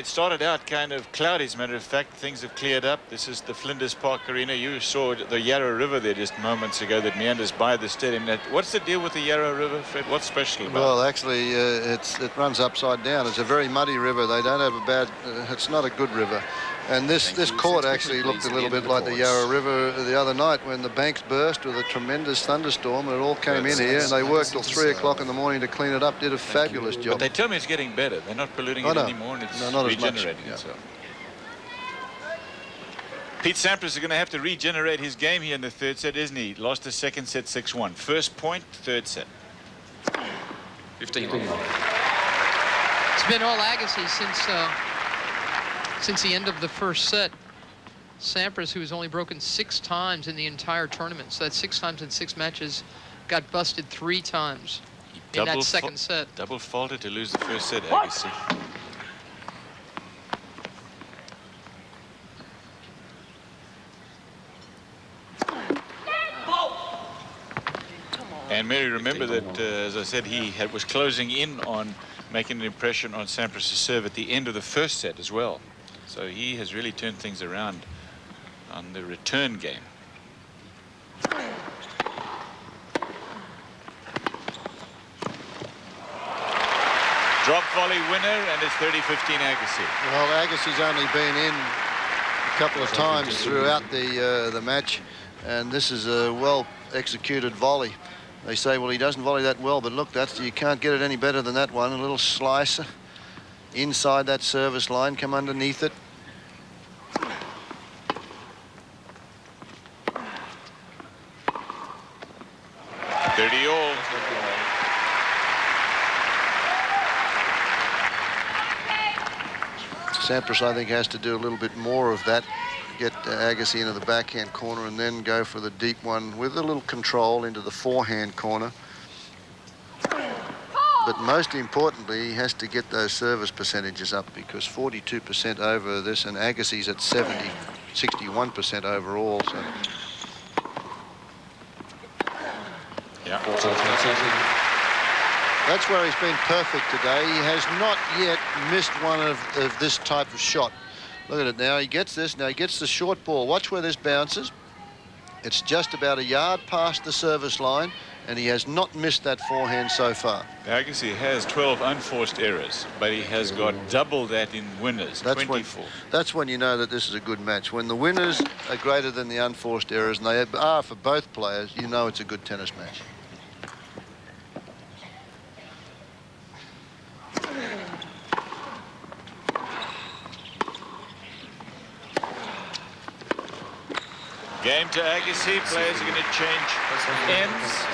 it started out kind of cloudy. As a matter of fact, things have cleared up. This is the Flinders Park Arena. You saw the Yarra River there just moments ago that meanders by the stadium. Now, what's the deal with the Yarra River, Fred? What's special about it? Well, actually, it runs upside down. It's a very muddy river. They don't have a bad... it's not a good river. And this court actually looked a little bit like the Yarra River the other night when the banks burst with a tremendous thunderstorm, and it all came in here, and they worked till 3 o'clock in the morning to clean it up. Did a fabulous job. But they tell me it's getting better. They're not polluting it anymore, and it's not regenerating itself. Pete Sampras is going to have to regenerate his game here in the third set, isn't he? Lost the second set 6-1. First point, third set. 15. It's been all Agassi since the end of the first set. Sampras, who has only broken 6 times in the entire tournament, so that's 6 times in 6 matches, got busted 3 times in that second set. Double faulted to lose the first set, Agassi. And Mary, remember that, as I said, he was closing in on making an impression on Sampras' serve at the end of the first set as well. So he has really turned things around on the return game. Drop volley winner, and it's 30-15 Agassi. Well, Agassi's only been in a couple of times throughout the match, and this is a well-executed volley. They say, well, he doesn't volley that well, but look, you can't get it any better than that one. A little slice inside that service line, come underneath it. Sampras, I think, has to do a little bit more of that. Get Agassi into the backhand corner and then go for the deep one with a little control into the forehand corner. But most importantly, he has to get those service percentages up, because 42% over this, and Agassi's at 61% overall. So. Yeah. That's where he's been perfect today. He has not yet missed one of this type of shot. Look at it now. He gets this. Now he gets the short ball. Watch where this bounces. It's just about a yard past the service line, and he has not missed that forehand so far. Agassi has 12 unforced errors, but he has got double that in winners, 24. That's when you know that this is a good match. When the winners are greater than the unforced errors, and they are for both players, you know it's a good tennis match. Game to Agassi. Players are going to change ends.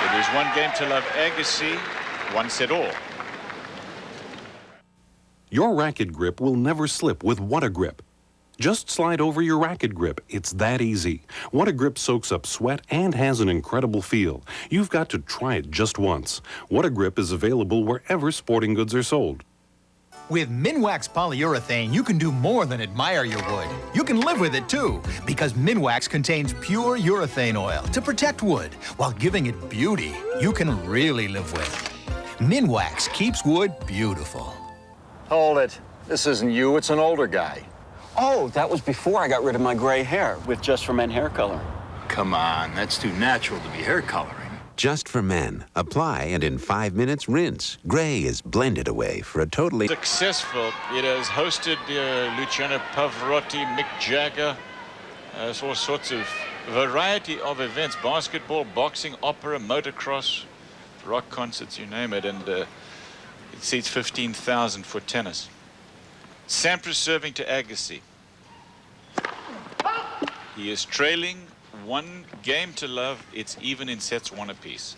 It is one game to love Agassi, 1 set all. Your racket grip will never slip with What-A-Grip. Just slide over your racket grip. It's that easy. What-A-Grip soaks up sweat and has an incredible feel. You've got to try it just once. What-A-Grip is available wherever sporting goods are sold. With Minwax polyurethane, you can do more than admire your wood. You can live with it too, because Minwax contains pure urethane oil to protect wood while giving it beauty you can really live with. Minwax keeps wood beautiful. Hold it. This isn't you, it's an older guy. Oh, that was before I got rid of my gray hair with Just For Men hair color. Come on, that's too natural to be hair coloring. Just for Men. Apply and in 5 minutes rinse. Gray is blended away for a totally Successful. It has hosted Luciano Pavarotti, Mick Jagger, all sorts of variety of events: basketball, boxing, opera, motocross, rock concerts, you name it. And it seats 15,000 for tennis. Sampras serving to Agassi. He is trailing 1 game to love. It's even in sets 1 apiece.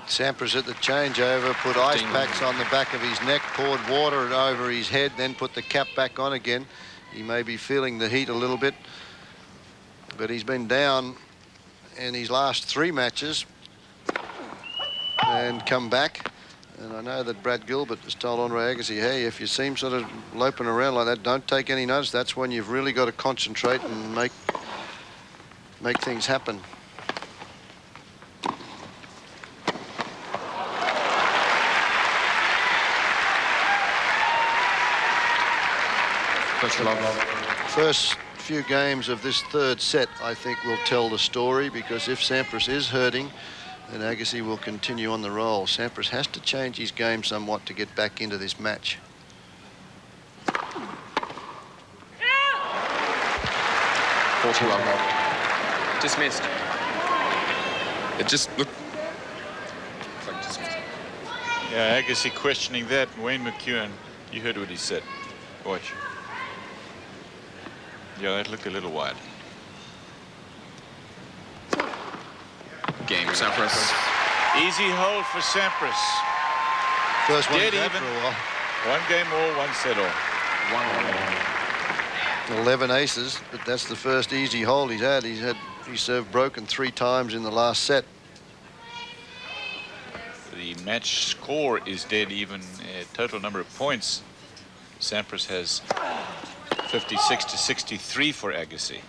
Sampras at the changeover put ice packs on the back of his neck, poured water over his head, then put the cap back on again. He may be feeling the heat a little bit, but he's been down in his last 3 matches and come back. And I know that Brad Gilbert has told Andre Agassi, hey, if you seem sort of loping around like that, don't take any notice. That's when you've really got to concentrate and make things happen. First love. First few games of this third set, I think, will tell the story, because if Sampras is hurting, then Agassi will continue on the roll. Sampras has to change his game somewhat to get back into this match. Dismissed. It just looked like dismissed. Yeah, Agassi questioning that. Wayne McEwen, you heard what he said. Watch. Yeah, that looked a little wide. Game, Sampras. Easy hold for Sampras. First one Dead he's had even. for a while. 1 game all, 1 set all. 11 aces, but that's the first easy hold he's had. He served broken 3 times in the last set. The match score is dead even. Total number of points, Sampras has 56 to 63 for Agassi.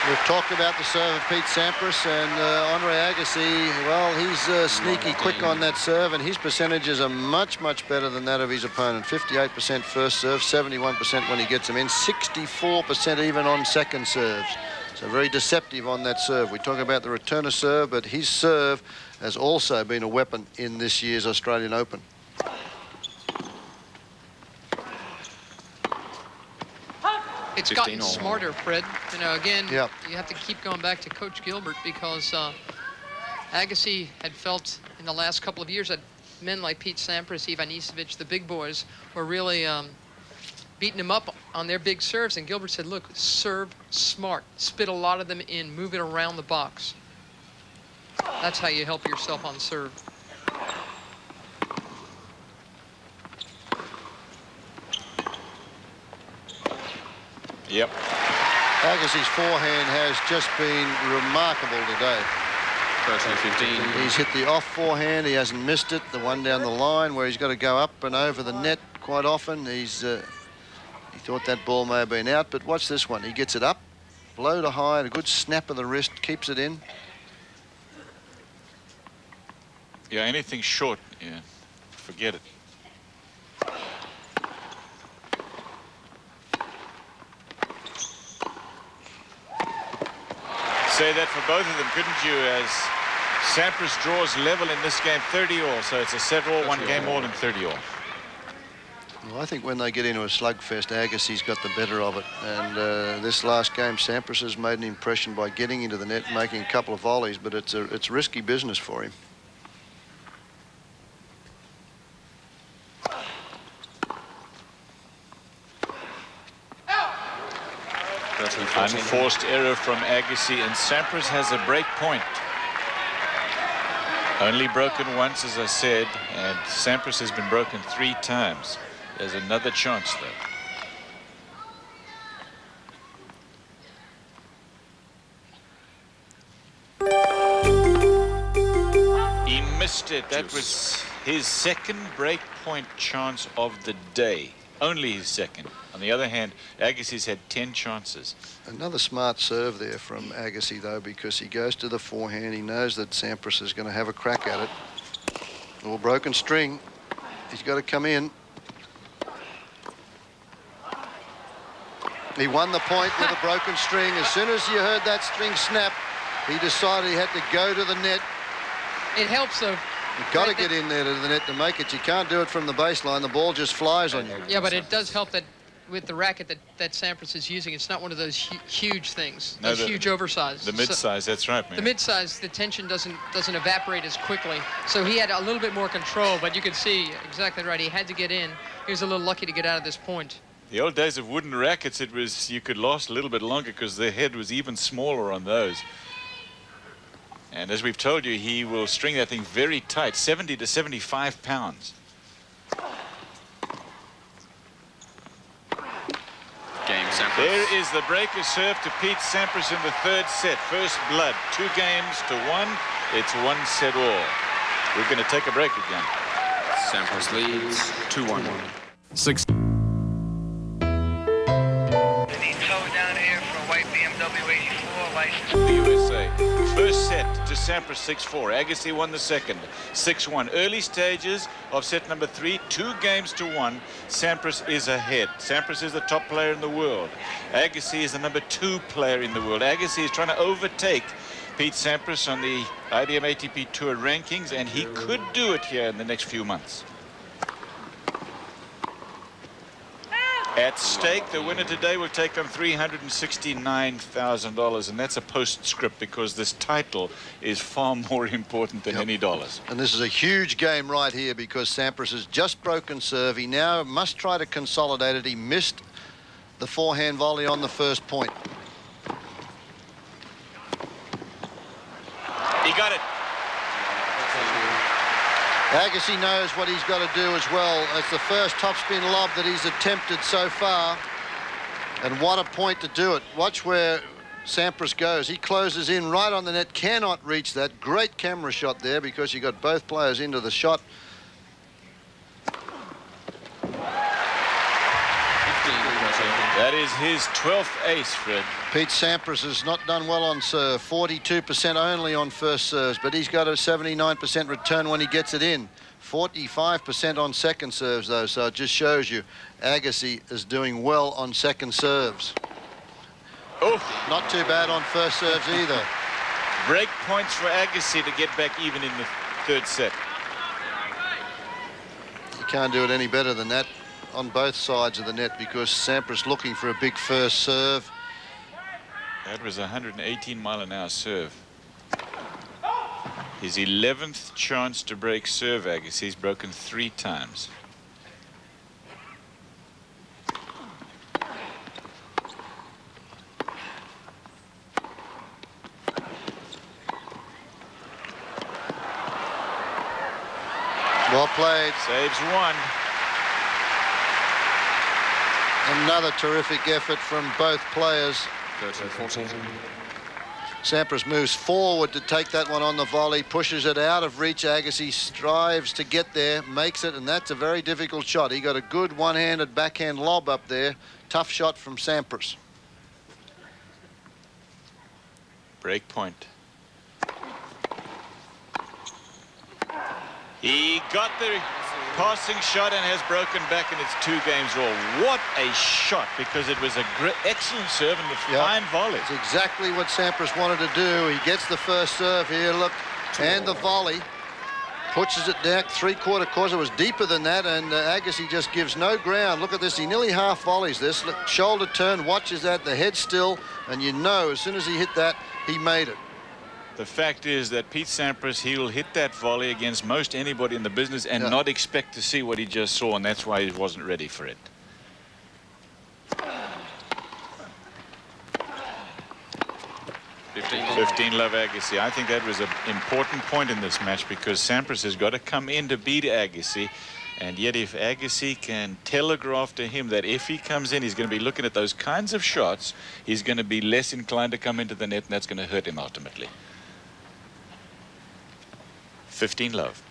We've talked about the serve of Pete Sampras, and Andre Agassi, well, he's sneaky quick on that serve, and his percentages are much, much better than that of his opponent. 58% first serve, 71% when he gets them in, 64% even on second serves. So very deceptive on that serve. We talk about the returner serve, but his serve has also been a weapon in this year's Australian Open. It's gotten smarter, Fred. You know, again, Yep. you have to keep going back to Coach Gilbert, because Agassi had felt in the last couple of years that men like Pete Sampras, Ivan Isevich, the big boys, were really beating him up on their big serves. And Gilbert said, look, serve smart. Spit a lot of them in. Move it around the box. That's how you help yourself on serve. Yep. Agassi's forehand has just been remarkable today. Personally, 15. He's hit the off forehand. He hasn't missed it. The one down the line where he's got to go up and over the net quite often. He thought that ball may have been out, but watch this one. He gets it up, low to high, and a good snap of the wrist, keeps it in. Yeah, anything short, yeah, forget it. Say that for both of them, couldn't you? As Sampras draws level in this game, 30 all, so it's a set all, 1 game all, and 30 all. Well, I think when they get into a slugfest, Agassi's got the better of it. And this last game, Sampras has made an impression by getting into the net, making a couple of volleys, but it's risky business for him. Unforced error from Agassi, and Sampras has a break point. Only broken once, as I said, and Sampras has been broken 3 times. There's another chance, though. He missed it. That was his second break point chance of the day. Only his second. On the other hand, Agassi's had 10 chances. Another smart serve there from Agassi, though, because he goes to the forehand. He knows that Sampras is going to have a crack at it. Or broken string. He's got to come in. He won the point with a broken string. As soon as you heard that string snap, he decided he had to go to the net. It helps, though. You've got to get in there to the net to make it. You can't do it from the baseline. The ball just flies on you. Yeah, but it does help that with the racket that Sampras is using, it's not one of those huge things, those huge oversized. The mid-size, that's right, man. The mid-size, the tension doesn't evaporate as quickly. So he had a little bit more control, but you can see exactly right. He had to get in. He was a little lucky to get out of this point. The old days of wooden rackets, it was, you could last a little bit longer because the head was even smaller on those. And as we've told you, he will string that thing very tight, 70 to 75 pounds. Game, Sampras. There is the breaker serve to Pete Sampras in the third set. First blood, 2 games to 1. It's 1 set all. We're going to take a break again. Sampras leads 2-1. 6. Down here for a white BMW 84 license. The USA. First set to Sampras 6-4. Agassi won the second 6-1. Early stages of set number 3, 2 games to 1. Sampras is ahead. Sampras is the top player in the world. Agassi is the number 2 player in the world. Agassi is trying to overtake Pete Sampras on the IBM ATP Tour rankings, and he could do it here in the next few months. At stake, the winner today will take on $369,000, and that's a postscript because this title is far more important than any dollars. And this is a huge game right here because Sampras has just broken serve. He now must try to consolidate it. He missed the forehand volley on the first point. He got it. Agassi knows what he's got to do as well. It's the first topspin lob that he's attempted so far. And what a point to do it. Watch where Sampras goes. He closes in right on the net, cannot reach that. Great camera shot there because you got both players into the shot. That is his 12th ace, Fred. Pete Sampras has not done well on serve, 42% only on first serves, but he's got a 79% return when he gets it in. 45% on second serves, though, so it just shows you Agassi is doing well on second serves. Oh, not too bad on first serves either. Break points for Agassi to get back even in the third set. You can't do it any better than that on both sides of the net because Sampras looking for a big first serve. That was a 118-mile-an-hour serve. His 11th chance to break serve, Agassi's broken 3 times. Well played. Saves 1. Another terrific effort from both players. 13-14. Sampras moves forward to take that one on the volley, pushes it out of reach. Agassi strives to get there, makes it, and that's a very difficult shot. He got a good one-handed backhand lob up there. Tough shot from Sampras. Break point. He got the passing shot and has broken back, and it's 2 games all. What a shot, because it was a excellent serve and a fine volley. It's exactly what Sampras wanted to do. He gets the first serve here, look, and the volley. Pushes it down 3/4 course. It was deeper than that, and Agassi just gives no ground. Look at this. He nearly half volleys this. Look, shoulder turn, watches that, the head still, and you know as soon as he hit that, he made it. The fact is that Pete Sampras, he will hit that volley against most anybody in the business and not expect to see what he just saw, and that's why he wasn't ready for it. Fifteen love Agassi. I think that was an important point in this match because Sampras has got to come in to beat Agassi, and yet if Agassi can telegraph to him that if he comes in, he's going to be looking at those kinds of shots, he's going to be less inclined to come into the net, and that's going to hurt him ultimately. 15 love.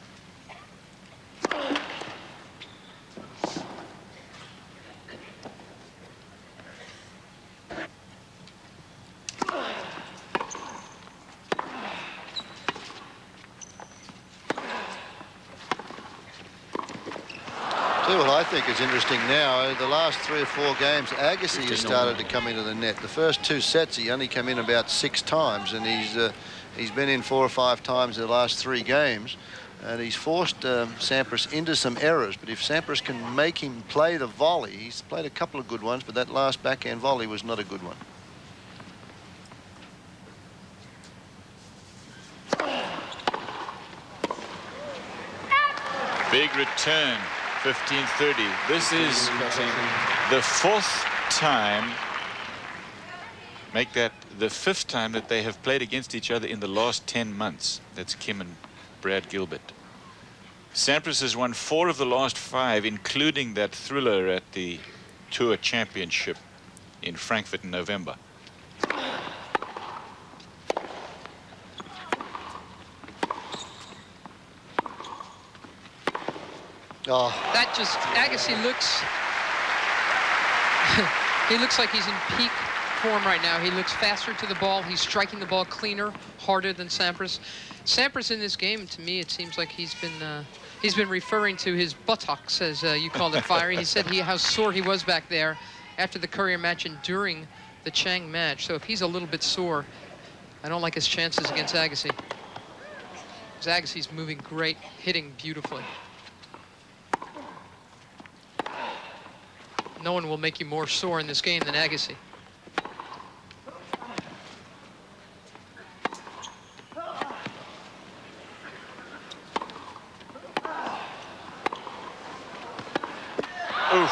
What I think is interesting now, the last 3 or 4 games, Agassi has started to come into the net. The first 2 sets, he only come in about 6 times, and he's been in 4 or 5 times in the last 3 games, and he's forced Sampras into some errors. But if Sampras can make him play the volley, he's played a couple of good ones, but that last backhand volley was not a good one. Big return. 15-30. This is the 4th time, make that the 5th time that they have played against each other in the last 10 months. That's Kim and Brad Gilbert. Sampras has won 4 of the last 5, including that thriller at the Tour Championship in Frankfurt in November. Oh, That just, Agassi looks, he looks like he's in peak form right now. He looks faster to the ball. He's striking the ball cleaner, harder than Sampras. Sampras in this game, to me, it seems like he's been referring to his buttocks, as you called it, Fiery. He said how sore he was back there after the Courier match and during the Chang match. So if he's a little bit sore, I don't like his chances against Agassi. Because Agassi's moving great, hitting beautifully. No one will make you more sore in this game than Agassi. Oof.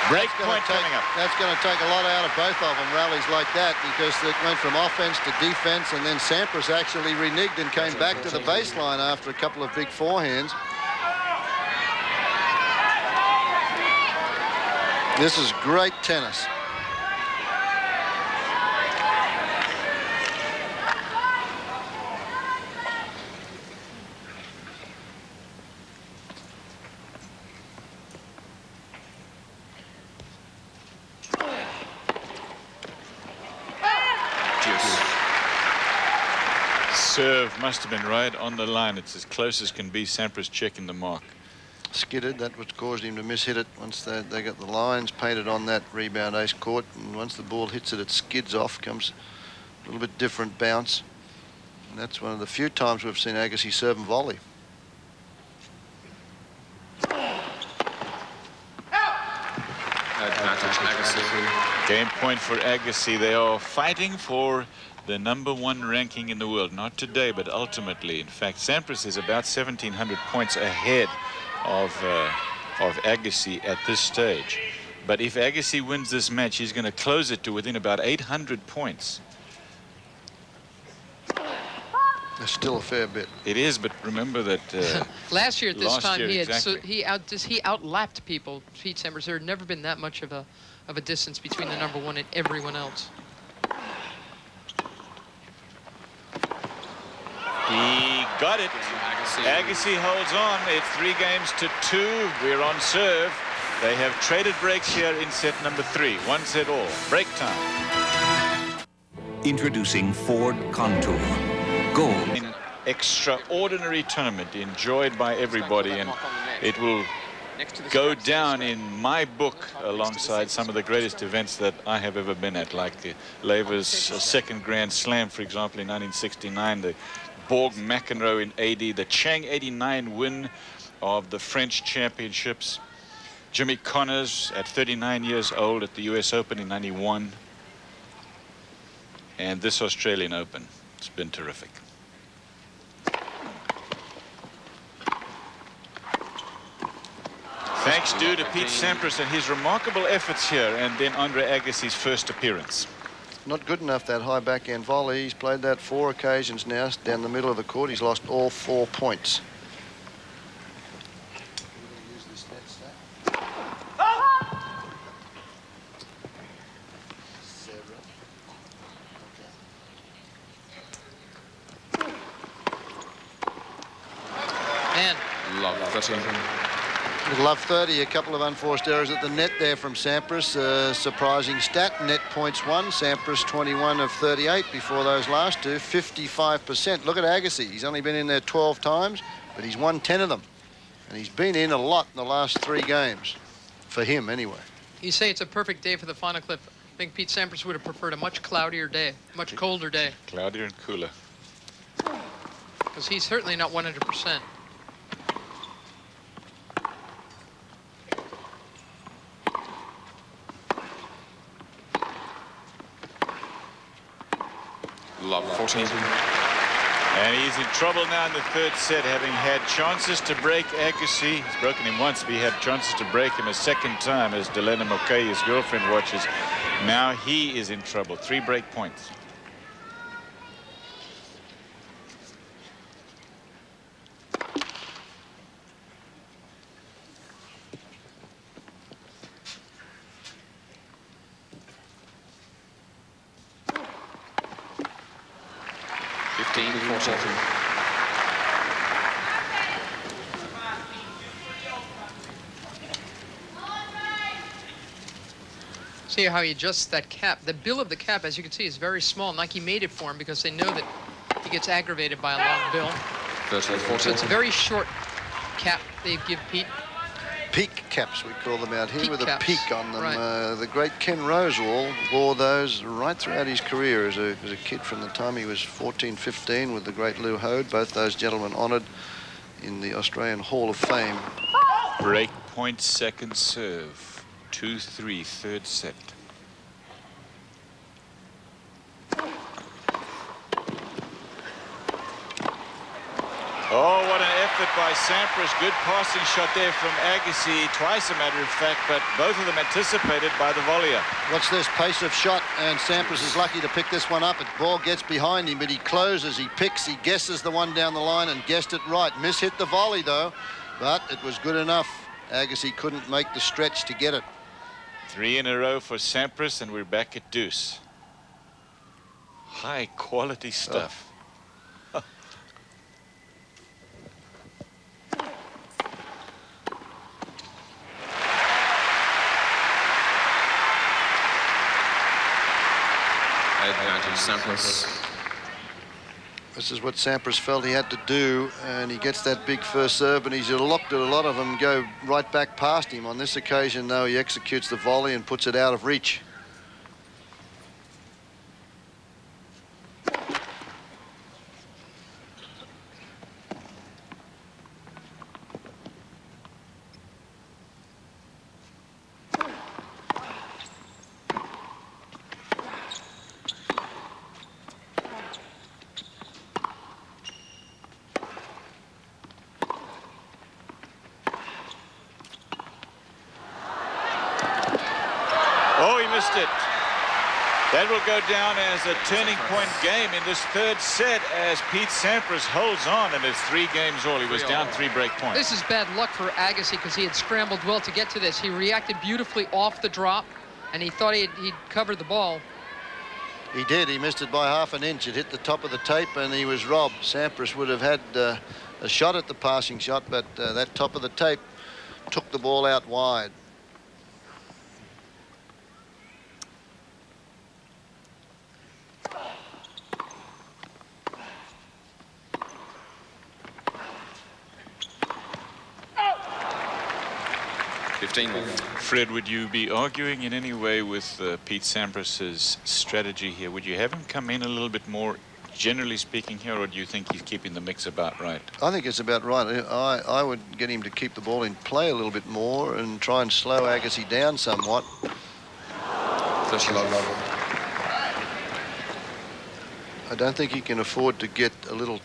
Break point coming up. That's going to take a lot out of both of them, rallies like that, because it went from offense to defense, and then Sampras actually reneged and came back to the baseline after a couple of big forehands. This is great tennis. Serve must have been right on the line. It's as close as can be. Sampras checking the mark. Skidded, that was caused him to miss-hit it once they got the lines painted on that rebound ace court, and once the ball hits it, it skids off, comes a little bit different bounce, and that's one of the few times we've seen Agassi serve and volley. Game point for Agassi. They are fighting for the #1 ranking in the world. Not today, but ultimately. In fact, Sampras is about 1,700 points ahead of Agassi at this stage. But if Agassi wins this match, he's going to close it to within about 800 points. There's still a fair bit. It is, but remember that last year at this time he had exactly. he outlapped people. Pete Sampras. There had never been that much of a distance between the #1 and everyone else. He got it. Agassi holds on. It's 3-2. We're on serve. They have traded breaks here in set number 3. 1 set all. Break time. Introducing Ford Contour Gold. An extraordinary tournament enjoyed by everybody, and it will go down in my book alongside some of the greatest events that I have ever been at, like the Laver's second Grand Slam, for example, in 1969, the Borg McEnroe in 80, the Chang 89 win of the French Championships, Jimmy Connors at 39 years old at the US Open in 91, and this Australian Open. It's been terrific. Thanks due to Pete Sampras and his remarkable efforts here, and then Andre Agassi's first appearance. Not good enough, that high backhand volley. He's played that 4 occasions now down the middle of the court. He's lost all 4 points. Man. Love 13. Love 30, a couple of unforced errors at the net there from Sampras. Surprising stat, net points won. Sampras 21 of 38 before those last two, 55%. Look at Agassi. He's only been in there 12 times, but he's won 10 of them. And he's been in a lot in the last 3 games, for him anyway. You say it's a perfect day for the final clip. I think Pete Sampras would have preferred a much cloudier day, much colder day. Cloudier and cooler. Because he's certainly not 100%. Love 14. And he's in trouble now in the 3rd set, having had chances to break Agassi. He's broken him once, but he had chances to break him a 2nd time as Delena Mokay, his girlfriend, watches. Now he is in trouble. 3 break points. 30. See how he adjusts that cap. The bill of the cap, as you can see, is very small. Nike made it for him because they know that he gets aggravated by a long bill. 30, 40. So it's a very short cap they give Pete. Peak caps, we call them out here, Peak with caps, a peak on them. right. The great Ken Rosewall wore those right throughout his career as a kid, from the time he was 14, 15, with the great Lou Hode. Both those gentlemen honoured in the Australian Hall of Fame. Break point, second serve. 2-3, third set. Oh, what an effort by Sampras. Good passing shot there from Agassi. Twice, a matter of fact, but both of them anticipated by the volleyer. Watch this pace of shot, and Sampras is lucky to pick this one up. The ball gets behind him, but he closes, he picks, he guesses the one down the line and guessed it right. Mishit the volley, though, but it was good enough. Agassi couldn't make the stretch to get it. 3 in a row for Sampras, and we're back at deuce. High quality stuff. Oh. Advantage Sampras. This is what Sampras felt he had to do, and he gets that big first serve, and he's looked at a lot of them go right back past him. On this occasion, though, he executes the volley and puts it out of reach. Oh, he missed it. That will go down as a turning point game in this third set as Pete Sampras holds on, and it's 3 games all. He was down 3 break points. This is bad luck for Agassi because he had scrambled well to get to this. He reacted beautifully off the drop, and he thought he'd covered the ball. He did. He missed it by half an inch. It hit the top of the tape, and he was robbed. Sampras would have had a shot at the passing shot, but that top of the tape took the ball out wide. Fred, would you be arguing in any way with Pete Sampras's strategy here? Would you have him come in a little bit more, generally speaking, here, or do you think he's keeping the mix about right? I think it's about right. I would get him to keep the ball in play a little bit more and try and slow Agassi down somewhat. I don't think he can afford to get a little...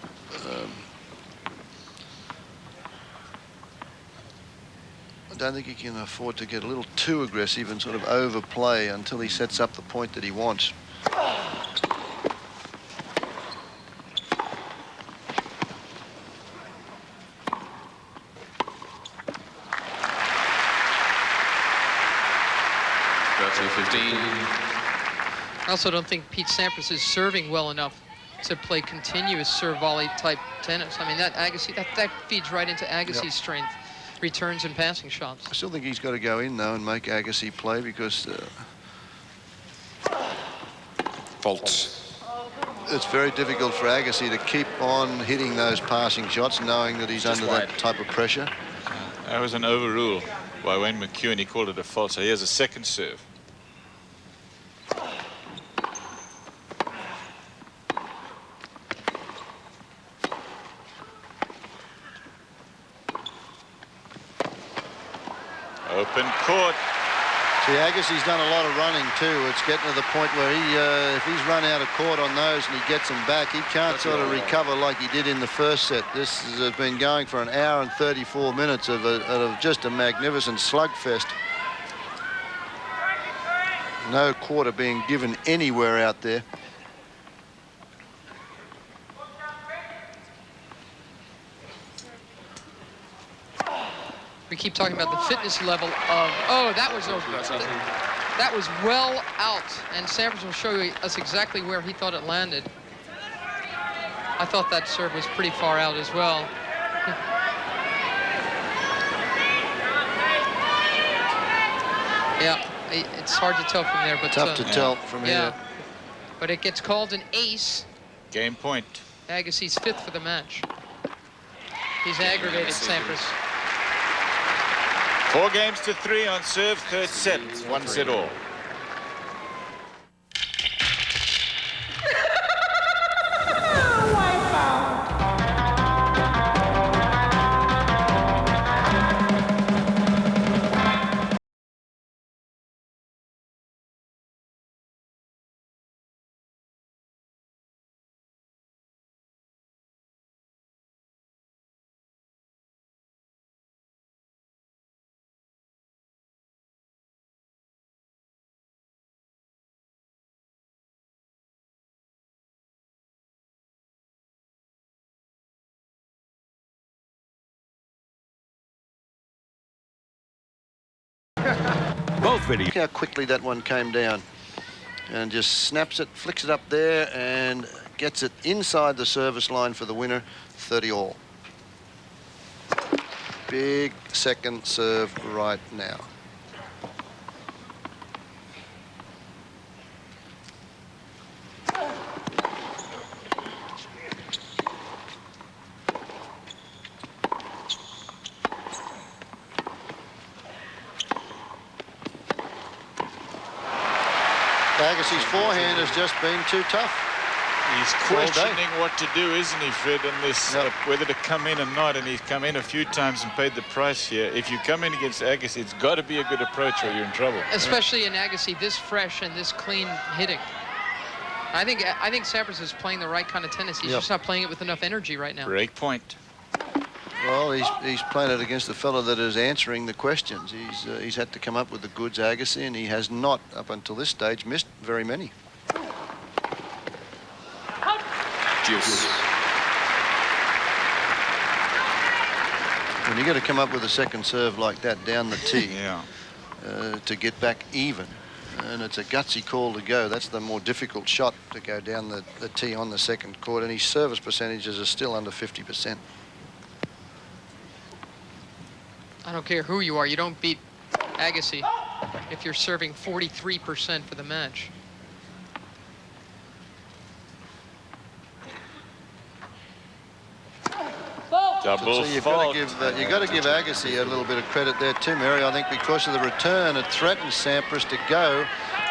I don't think he can afford to get a little too aggressive and sort of overplay until he sets up the point that he wants. I also don't think Pete Sampras is serving well enough to play continuous serve volley type tennis. I mean, that Agassi, that feeds right into Agassi's strength. Returns and passing shots. I still think he's got to go in, though, and make Agassi play because... Faults. It's very difficult for Agassi to keep on hitting those passing shots, knowing that he's under that type of pressure. That was an overrule by Wayne McEwen. He called it a fault. So here's a second serve. Open court. See, Agassi's done a lot of running too. It's getting to the point where he, if he's run out of court on those and he gets them back, he can't sort of recover like he did in the first set. This has been going for an hour and 34 minutes of just a magnificent slugfest. No quarter being given anywhere out there. We keep talking about the fitness level of, oh, that was over. That was well out, and Sampras will show us exactly where he thought it landed. I thought that serve was pretty far out as well. Yeah, it's hard to tell from there, but tough to tell from here. But it gets called an ace. Game point. Agassi's 5th for the match. He's aggravated Sampras. 4 games to 3 on serve, third set. 1 set all. Both videos. Look how quickly that one came down. And just snaps it, flicks it up there, and gets it inside the service line for the winner, 30 all. Big second serve right now. Agassi's forehand has just been too tough. He's questioning what to do, isn't he, Fred, in this, whether to come in or not, and he's come in a few times and paid the price here. If you come in against Agassi, it's got to be a good approach or you're in trouble. Especially in Agassi, this fresh and this clean hitting. I think Sampras is playing the right kind of tennis. He's just not playing it with enough energy right now. Break point. Well, he's playing it against the fellow that is answering the questions. He's had to come up with the goods, Agassi, and he has not, up until this stage, missed very many. Juice. When you got to come up with a second serve like that down the tee to get back even, and it's a gutsy call to go. That's the more difficult shot, to go down the tee on the second court, and his service percentages are still under 50%. I don't care who you are. You don't beat Agassi if you're serving 43% for the match. Double so you've fault. got to give Agassi a little bit of credit there too, Mary. I think because of the return, it threatens Sampras to go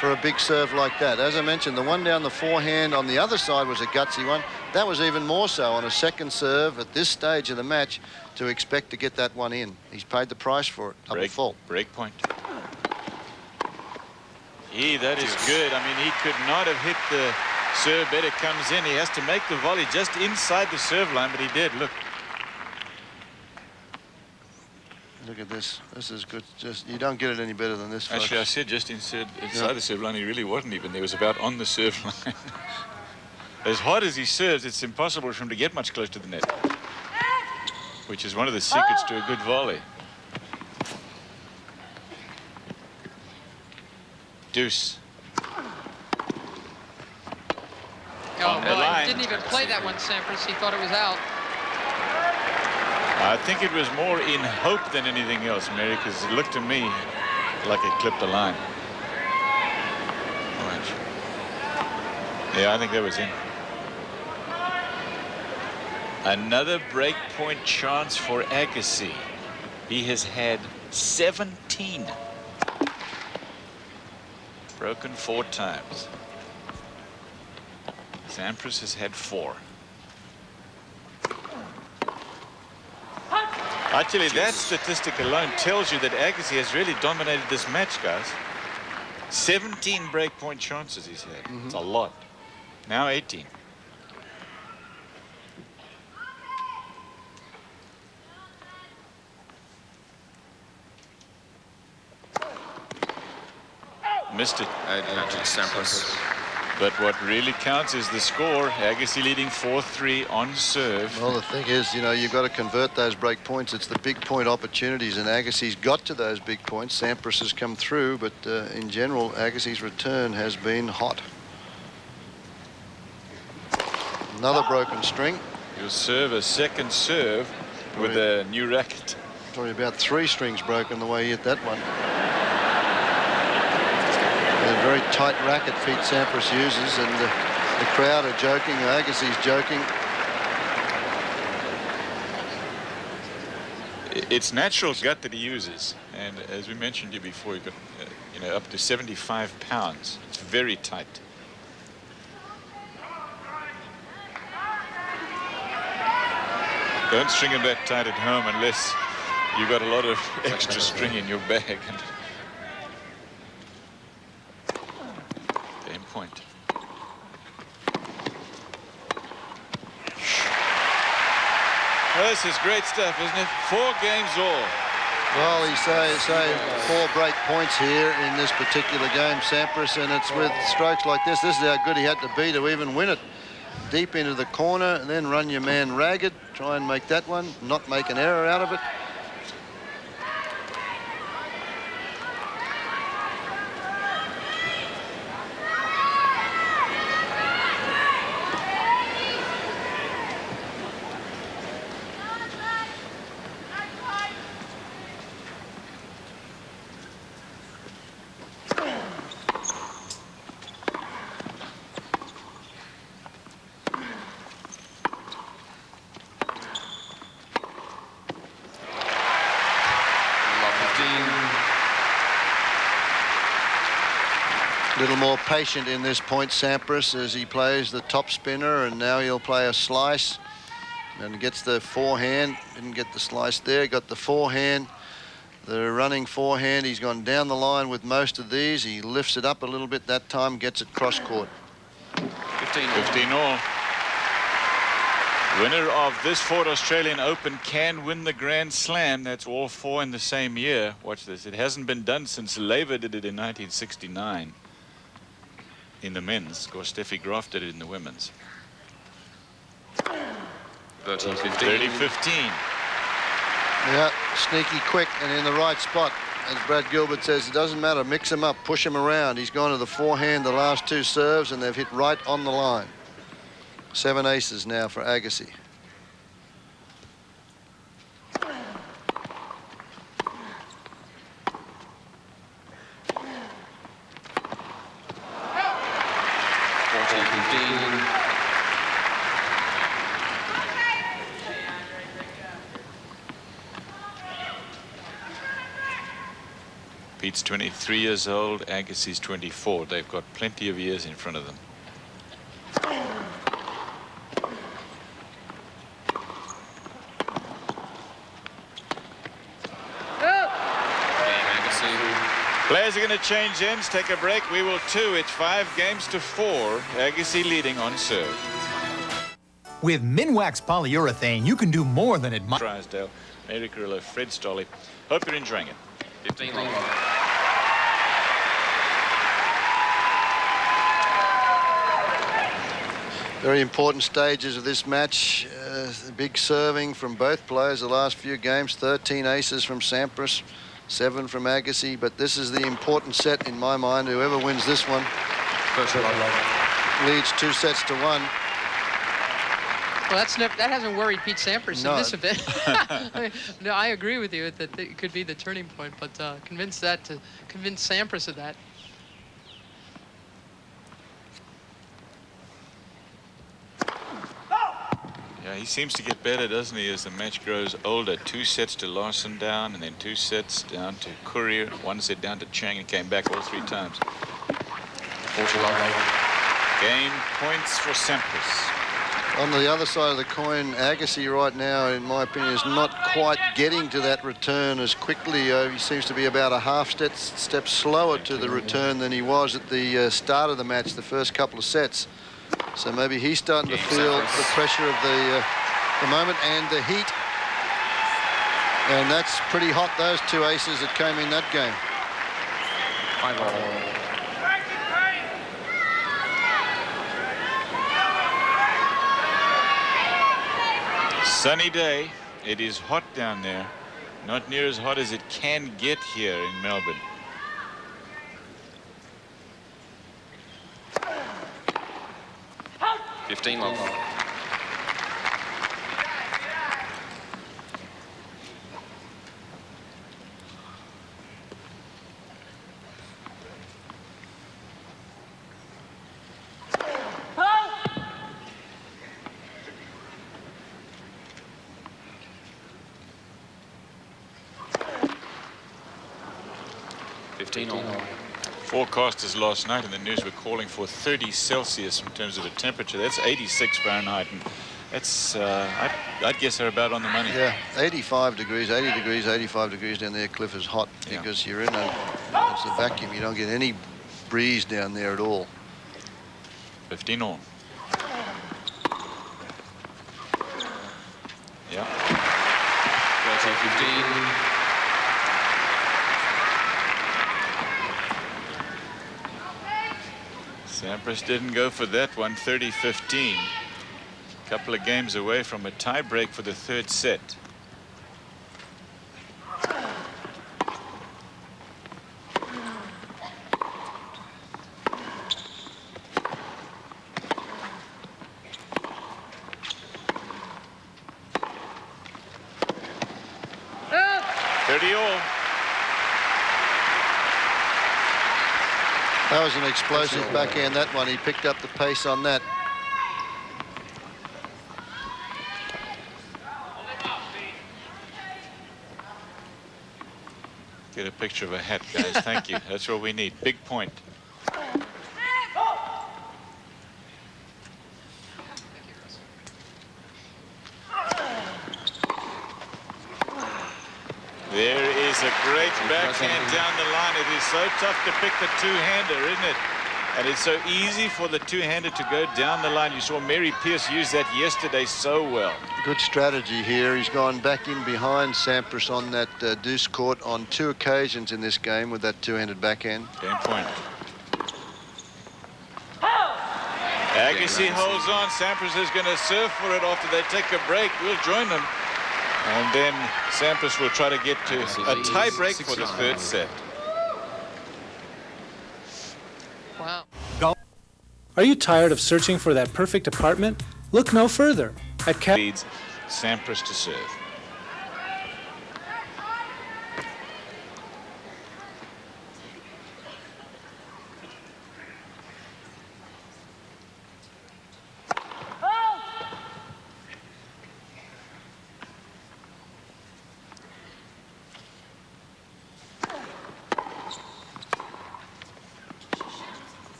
for a big serve like that. As I mentioned, the one down the forehand on the other side was a gutsy one. That was even more so on a second serve at this stage of the match, to expect to get that one in. He's paid the price for it. Double fault. Break point. That is good. I mean, he could not have hit the serve better. Comes in. He has to make the volley just inside the serve line, but he did. Look. Look at this. This is good. Just, you don't get it any better than this, folks. Actually, I said just inside the serve line. He really wasn't even. He was about on the serve line. As hard as he serves, it's impossible for him to get much closer to the net, which is one of the secrets to a good volley. Deuce. Oh, well, he didn't even play that one, Sampras. He thought it was out. I think it was more in hope than anything else, Mary, because it looked to me like it clipped the line. Watch. Yeah, I think that was in. Another break point chance for Agassi. He has had 17. Broken 4 times. Sampras has had 4. Actually, that statistic alone tells you that Agassi has really dominated this match, guys. 17 break point chances he's had. It's a lot. Now 18. Missed it. Sampras. But what really counts is the score. Agassi leading 4-3 on serve. Well, the thing is, you've got to convert those break points. It's the big point opportunities, and Agassi's got to those big points. Sampras has come through, but in general, Agassi's return has been hot. Another broken string. He'll serve a second serve with a new racket. Probably about 3 strings broken the way he hit that one. A very tight racket Pete Sampras uses, and the crowd are joking. Agassi's joking. It's natural gut that he uses, and as we mentioned to you before, you've got up to 75 pounds. It's very tight. Don't string him that tight at home unless you've got a lot of extra string in your bag. Game point. Well, this is great stuff, isn't it? 4 games all. Well, he says 4 break points here in this particular game, Sampras, and it's with strokes like this. This is how good he had to be to even win it. Deep into the corner, and then run your man ragged. Try and make that one, not make an error out of it. A little more patient in this point, Sampras, as he plays the top spinner, and now he'll play a slice and gets the forehand. Didn't get the slice there, got the forehand, the running forehand. He's gone down the line with most of these. He lifts it up a little bit that time, gets it cross court. 15 all. Winner of this Ford Australian Open can win the Grand Slam. That's all 4 in the same year. Watch this. It hasn't been done since Lever did it in 1969 in the men's. Of course, Steffi Graf did it in the women's. 30-15. Yeah, sneaky quick and in the right spot. As Brad Gilbert says, it doesn't matter. Mix him up, push him around. He's gone to the forehand the last 2 serves, and they've hit right on the line. 7 aces now for Agassi. Pete's 23 years old, Agassi's 24. They've got plenty of years in front of them. Players are going to change ends, take a break. We will too. It's 5 games to 4. Agassi leading on serve. With Minwax polyurethane, you can do more than admire. Drysdale, Mary Carrillo, Fred Stolley. Hope you're enjoying it. 15 love. Very important stages of this match. Big serving from both players the last few games. 13 aces from Sampras, 7 from Agassi. But this is the important set in my mind. Whoever wins this one leads 2 sets to 1. Well, that hasn't worried Pete Sampras No. in this event. No, I agree with you that it could be the turning point, but convince Sampras of that. Yeah, he seems to get better, doesn't he, as the match grows older. 2 sets to Larson down, and then 2 sets down to Courier, 1 set down to Chang, and came back all 3 times. 40 love. Game points for Sampras. On the other side of the coin, Agassi right now, in my opinion, is not quite getting to that return as quickly. He seems to be about a half step slower to the return than he was at the start of the match, the first couple of sets. So maybe he's starting to feel the pressure of the moment and the heat. And that's pretty hot, those 2 aces that came in that game. 5 all. Sunny day. It is hot down there. Not near as hot as it can get here in Melbourne. Fifteen love. 15 all. Forecasters last night in the news were calling for 30 Celsius in terms of the temperature. That's 86 Fahrenheit. And that's, I'd guess they're about on the money. Yeah, 85 degrees, 80 degrees, 85 degrees down there, Cliff, is hot because you're in it's a vacuum. You don't get any breeze down there at all. 15 all. Yeah. 13-15. Sampras didn't go for that one. 30-15. A couple of games away from a tie break for the third set. That was an explosive backhand, that one. He picked up the pace on that. Get a picture of a hat, guys. Thank you. That's what we need. Big point. There is a great backhand down the line. It is so tough to pick the two-hander, isn't it? And it's so easy for the two-hander to go down the line. You saw Mary Pierce use that yesterday so well. Good strategy here. He's gone back in behind Sampras on that deuce court on 2 occasions in this game with that two-handed backhand. Game point. Agassi holds on. Sampras is going to serve for it after they take a break. We'll join them. And then Sampras will try to get to a tie break for the third set. Wow. Are you tired of searching for that perfect apartment? Look no further. At leads Sampras to serve.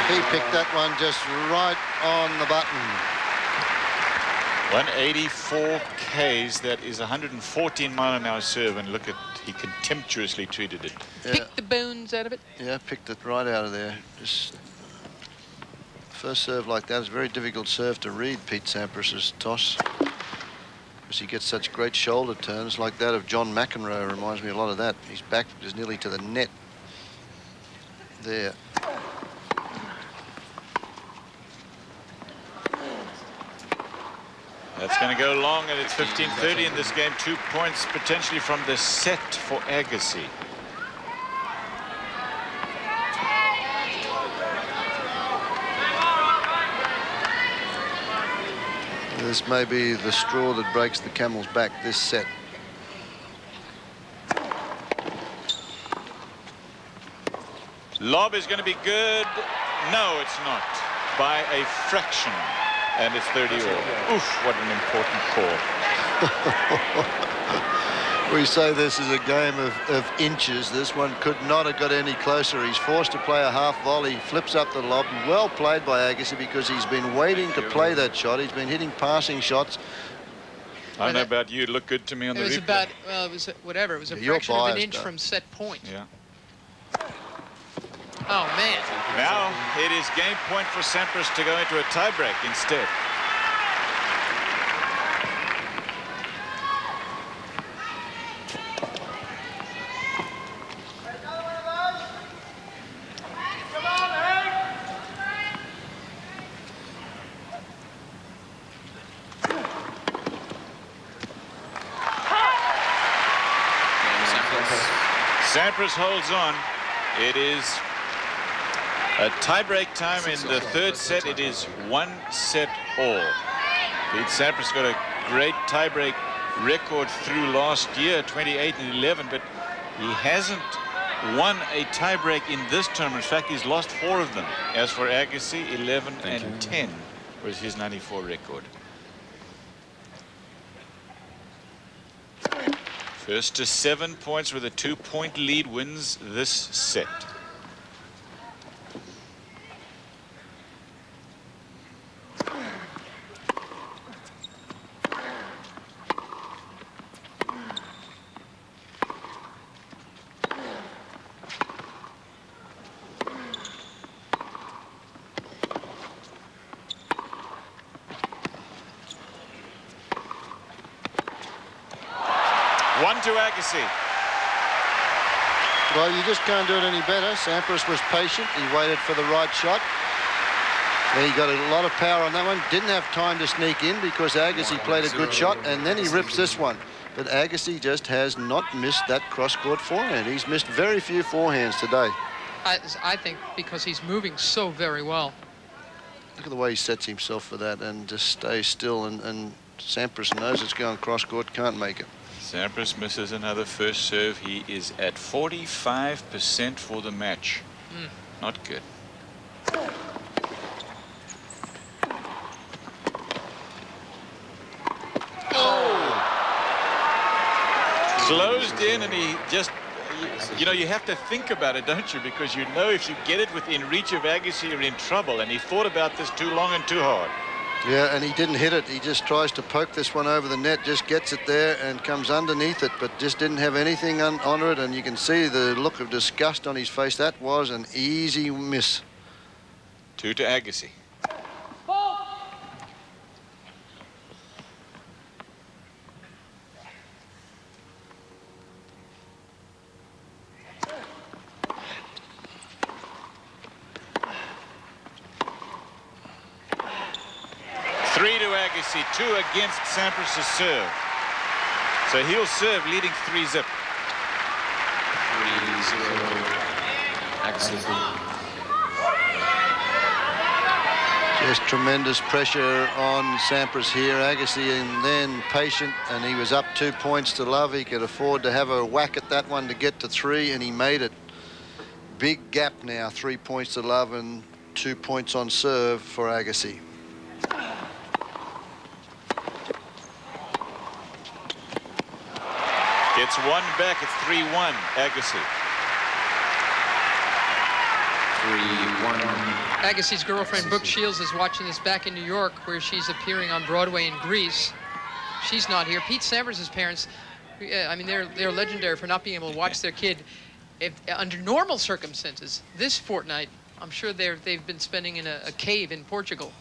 He picked that one just right on the button. 184 Ks, that is 114 mile-an-hour serve, and look at, he contemptuously treated it. Yeah. Pick the bones out of it. Yeah, picked it right out of there. Just first serve like that is a very difficult serve to read, Pete Sampras's toss. Because he gets such great shoulder turns like that of John McEnroe. Reminds me a lot of that. His back is nearly to the net. There. That's going to go long, and it's 15-30 in this game. 2 points potentially from the set for Agassi. This may be the straw that breaks the camel's back, this set. Lob is going to be good. No, it's not. By a fraction. And it's 30 all. Oof, what an important call. We say this is a game of inches. This one could not have got any closer. He's forced to play a half volley, flips up the lob. Well played by Agassi because he's been waiting to play that shot. He's been hitting passing shots. I don't know about you. It looked good to me on the replay. It was about, well, it was whatever. It was a fraction of an inch from set point. Yeah. Oh, man. Now it is game point for Sampras to go into a tiebreak instead. Sampras holds on. It is a tiebreak time in the third set. It is 1 set all. Pete Sampras got a great tiebreak record through last year, 28 and 11, but he hasn't won a tiebreak in this tournament. In fact, he's lost 4 of them. As for Agassi, 11 and 10 was his 94 record. First to 7 points with a 2-point lead wins this set. One to Agassi. Well, you just can't do it any better. Sampras was patient. He waited for the right shot. He got a lot of power on that one. Didn't have time to sneak in because Agassi played a good shot, and then he rips this one. But Agassi just has not missed that cross-court forehand. He's missed very few forehands today. I think because he's moving so very well. Look at the way he sets himself for that and just stays still, and Sampras knows it's going cross-court, can't make it. Sampras misses another first serve. He is at 45% for the match. Not good. Oh! Closed in, and he just, you know, you have to think about it, don't you? Because you know if you get it within reach of Agassi, you're in trouble. And he thought about this too long and too hard. Yeah, and he didn't hit it. He just tries to poke this one over the net, just gets it there and comes underneath it, but just didn't have anything on it. And you can see the look of disgust on his face. That was an easy miss. 2 to Agassi. Agassi, 2 against Sampras' serve. So he'll serve leading 3-0. 3-0. Agassi. Just tremendous pressure on Sampras here. Agassi and then patient, and he was up 2 points to love. He could afford to have a whack at that one to get to 3, and he made it. Big gap now, 3 points to love and 2 points on serve for Agassi. Gets 1 back at 3-1, Agassi. 3-1. Agassi's girlfriend, Brooke Shields, is watching this back in New York, where she's appearing on Broadway in Greece. She's not here. Pete Sampras' parents, I mean, they're legendary for not being able to watch their kid. If under normal circumstances, this fortnight, I'm sure they've been spending in a cave in Portugal.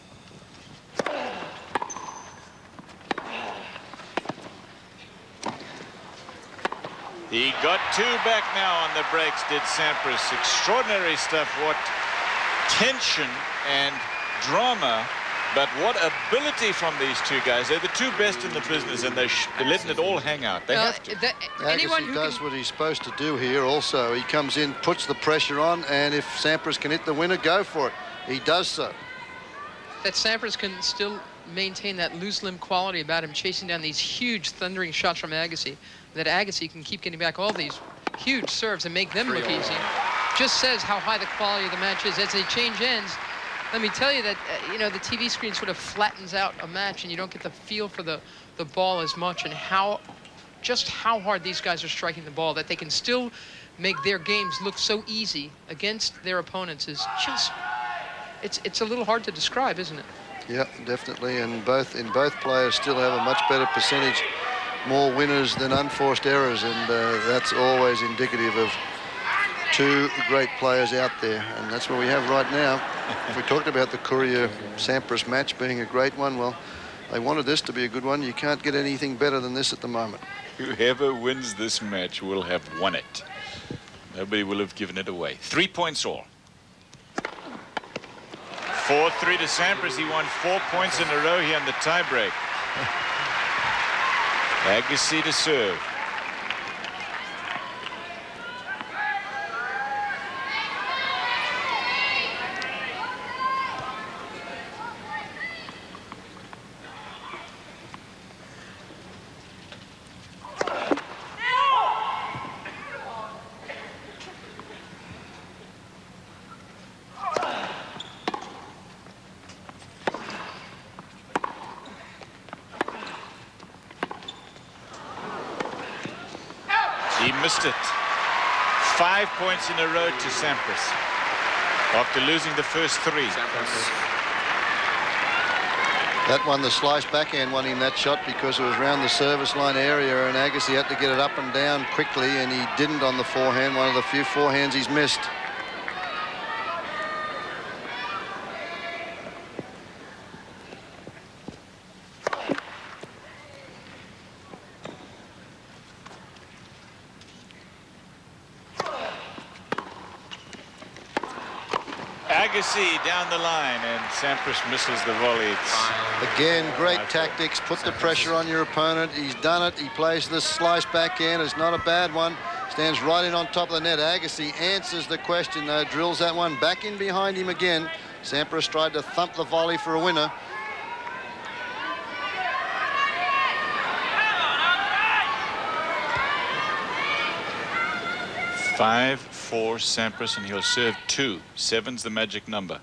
He got 2 back now on the breaks, did Sampras. Extraordinary stuff. What tension and drama, but what ability from these 2 guys. They're the 2 best in the business, and they're letting it all hang out. They have to. Agassi does what he's supposed to do here also. He comes in, puts the pressure on, and if Sampras can hit the winner, go for it. He does so. That Sampras can still maintain that loose limb quality about him, chasing down these huge thundering shots from Agassi. That Agassi can keep getting back all these huge serves and make them look easy. Just says how high the quality of the match is. As they change ends, let me tell you that, you know, the TV screen sort of flattens out a match and you don't get the feel for the ball as much, and just how hard these guys are striking the ball, that they can still make their games look so easy against their opponents is just, it's a little hard to describe, isn't it? Yeah, definitely, and both players still have a much better percentage, more winners than unforced errors, and that's always indicative of 2 great players out there, and that's what we have right now. If we talked about the Courier-Sampras match being a great one, well, they wanted this to be a good one. You can't get anything better than this at the moment. Whoever wins this match will have won it. Nobody will have given it away. 3 points all. 4-3 to Sampras. He won 4 points in a row here in the tiebreak. Agassi to serve. missed it. 5 points in a row to Sampras after losing the first 3. That one, the slice backhand, won him that shot because it was around the service line area, and Agassi had to get it up and down quickly, and he didn't on the forehand. One of the few forehands he's missed. Agassi down the line, and Sampras misses the volley. Again, great tactics. Put the pressure on your opponent. He's done it. He plays the slice backhand. It's not a bad one. Stands right in on top of the net. Agassi answers the question, though. Drills that one back in behind him again. Sampras tried to thump the volley for a winner. Five for Sampras, and he'll serve 2. 7's the magic number.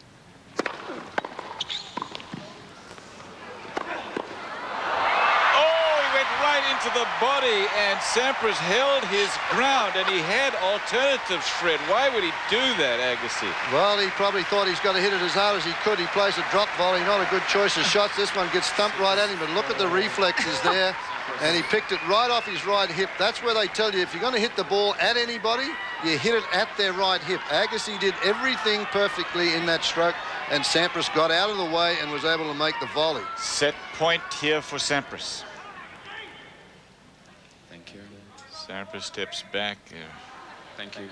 To the body, and Sampras held his ground, and he had alternatives, Fred. Why would he do that, Agassi? Well, he probably thought he's got to hit it as hard as he could. He plays a drop volley, not a good choice of shots. This one gets thumped right at him, but look at the reflexes there, and he picked it right off his right hip. That's where they tell you if you're going to hit the ball at anybody, you hit it at their right hip. Agassi did everything perfectly in that stroke, and Sampras got out of the way and was able to make the volley. Set point here for Sampras. Sampras steps back. Thank you.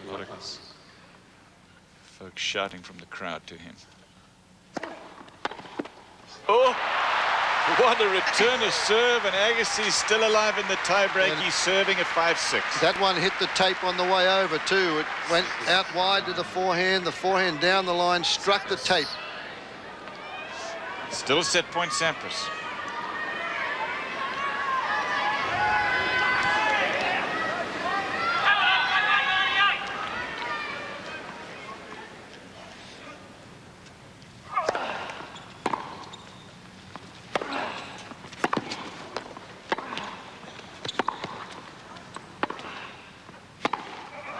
Folks shouting from the crowd to him. Oh, what a return of serve, and Agassi's still alive in the tiebreak. He's serving at 5-6. That one hit the tape on the way over, too. It went out wide to the forehand down the line, struck the tape. Still set point Sampras.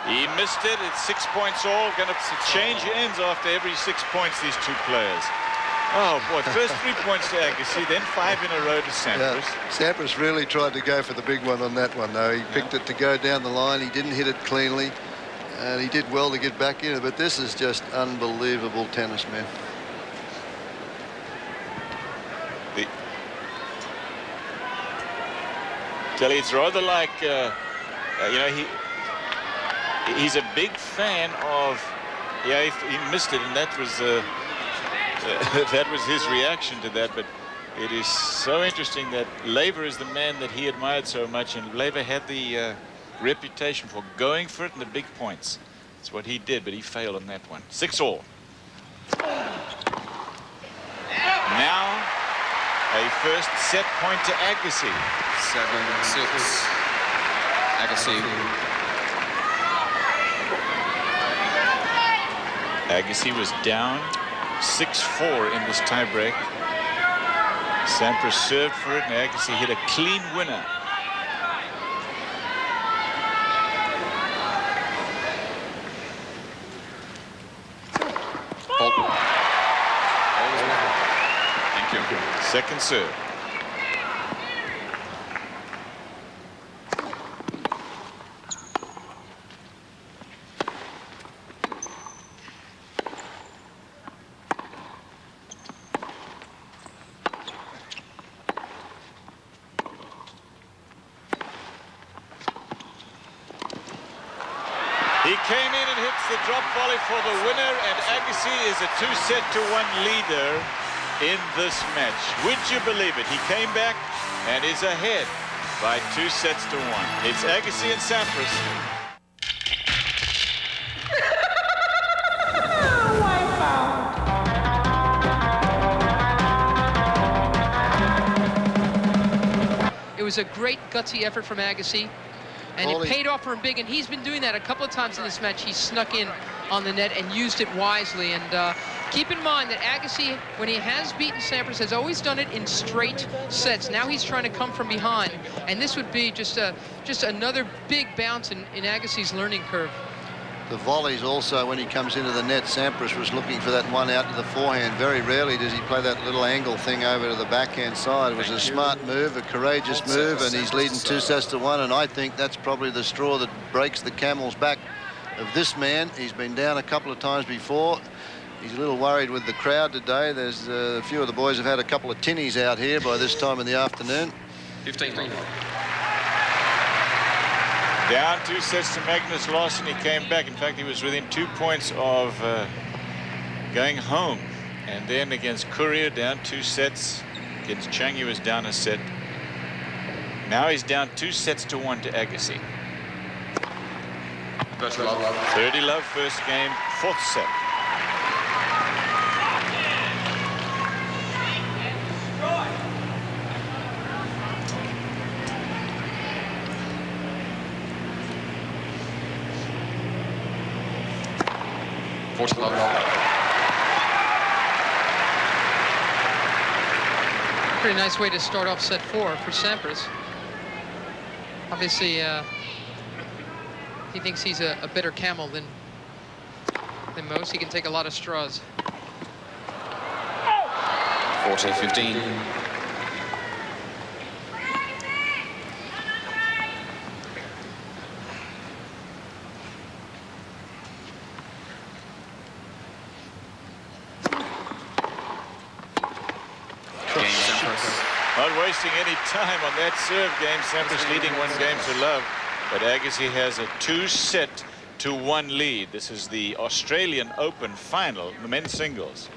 He missed it. It's 6 points all. Going to change ends after every 6 points, these two players. Oh, boy. First 3 points to Agassi, then 5 in a row to Sampras. Yeah, Sampras really tried to go for the big one on that one, though. He picked it to go down the line. He didn't hit it cleanly, and he did well to get back in it. But this is just unbelievable tennis, man. Kelly, it's rather like, you know, he's a big fan of, he missed it, and that was that was his reaction to that. But it is so interesting that Laver is the man that he admired so much, and Laver had the reputation for going for it in the big points. That's what he did, but he failed on that one. 6 all. Now a first set point to Agassi. 7-6. Agassi. Agassi was down 6-4 in this tiebreak. Sampras served for it, and Agassi hit a clean winner. Thank you. Second serve. He came in and hits the drop volley for the winner, and Agassi is a 2-1 leader in this match. Would you believe it? He came back and is ahead by 2-1. It's Agassi and Sampras. It was a great gutsy effort from Agassi, and it paid off for him big, and he's been doing that a couple of times in this match. He snuck in on the net and used it wisely, and Keep in mind that Agassi, when he has beaten Sampras, has always done it in straight sets. Now he's trying to come from behind, and this would be just another big bounce in Agassi's learning curve. The volleys also, when he comes into the net, Sampras was looking for that one out to the forehand. Very rarely does he play that little angle thing over to the backhand side. It was a smart move, a courageous move, and he's leading 2-1, and I think that's probably the straw that breaks the camel's back of this man. He's been down a couple of times before. He's a little worried with the crowd today. There's a few of the boys have had a couple of tinnies out here by this time in the afternoon. 15 love. Down 2 sets to Magnus Larsson. He came back. In fact, he was within 2 points of going home. And then against Courier, down 2 sets. Against Chang, he was down a set. Now he's down 2-1 to Agassi. 30 love, first game, 4th set. Pretty nice way to start off set 4 for Sampras. Obviously, he thinks he's a better camel than most. He can take a lot of straws. 40-15. Not wasting any time on that serve game. Sampras leading 1-0. But Agassi has a 2-1 lead. This is the Australian Open final, the men's singles.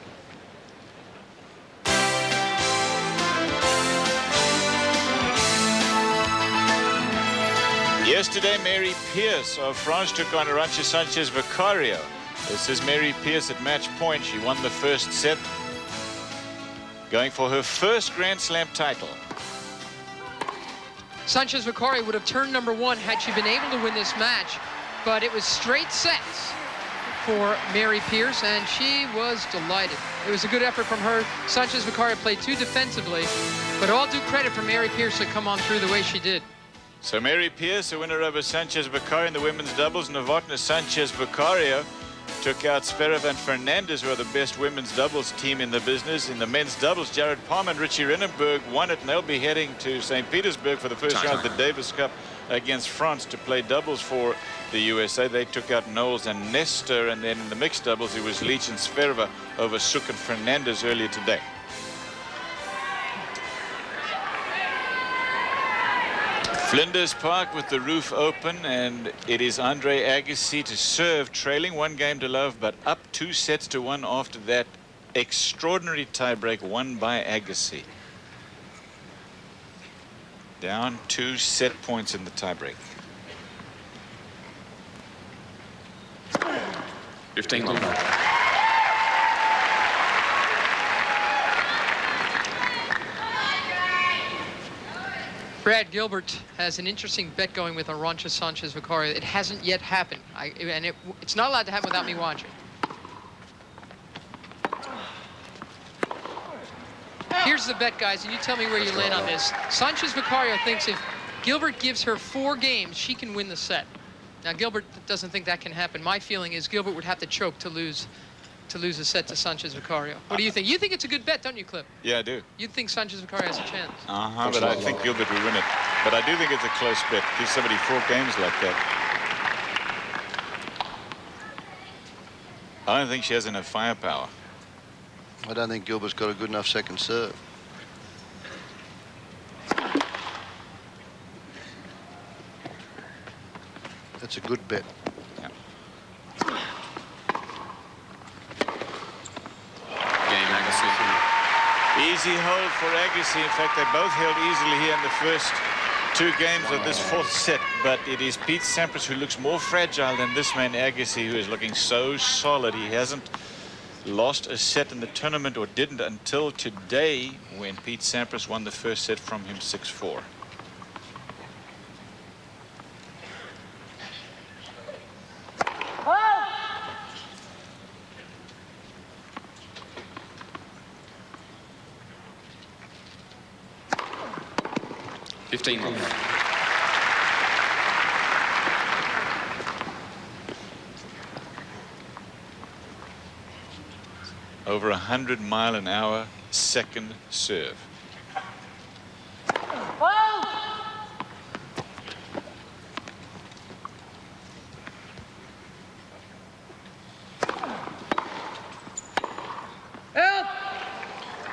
Yesterday, Mary Pierce of France took on Arantxa Sanchez Vicario. This is Mary Pierce at match point. She won the first set, going for her first Grand Slam title. Sanchez Vicario would have turned #1 had she been able to win this match, but it was straight sets for Mary Pierce, and she was delighted. It was a good effort from her. Sanchez Vicario played too defensively, but all due credit for Mary Pierce to come on through the way she did. So Mary Pierce, the winner over Sanchez Vicario in the women's doubles. Novotná Sanchez Vicario took out Zverev and Fernandez, who are the best women's doubles team in the business. In the men's doubles, Jared Palmer and Richie Rinenberg won it, and they'll be heading to St. Petersburg for the first round of the Davis Cup against France to play doubles for the USA. They took out Knowles and Nestor, and then in the mixed doubles, it was Leach and Zverev over Suk and Fernandez earlier today. Flinders Park with the roof open, and it is Andre Agassi to serve, trailing 1-0, but up 2-1 after that extraordinary tiebreak won by Agassi. Down 2 set points in the tiebreak. 15 love. Brad Gilbert has an interesting bet going with Arantxa Sanchez Vicario. It hasn't yet happened, and it's not allowed to happen without me watching. Here's the bet, guys, and you tell me where you land on this. Sanchez Vicario thinks if Gilbert gives her 4 games, she can win the set. Now, Gilbert doesn't think that can happen. My feeling is Gilbert would have to choke to lose a set to Sanchez Vicario. What do you think? You think it's a good bet, don't you, Clip? Yeah, I do. You think Sanchez Vicario has a chance? But I think Gilbert will win it. But I do think it's a close bet. Give somebody 4 games like that. I don't think she has enough firepower. I don't think Gilbert's got a good enough second serve. That's a good bet. Yeah. Easy hold for Agassi. In fact, they both held easily here in the first 2 games of this 4th set. But it is Pete Sampras who looks more fragile than this man Agassi, who is looking so solid. He hasn't lost a set in the tournament, or didn't until today, when Pete Sampras won the first set from him 6-4. 15 love. Over 100-mile-an-hour second serve.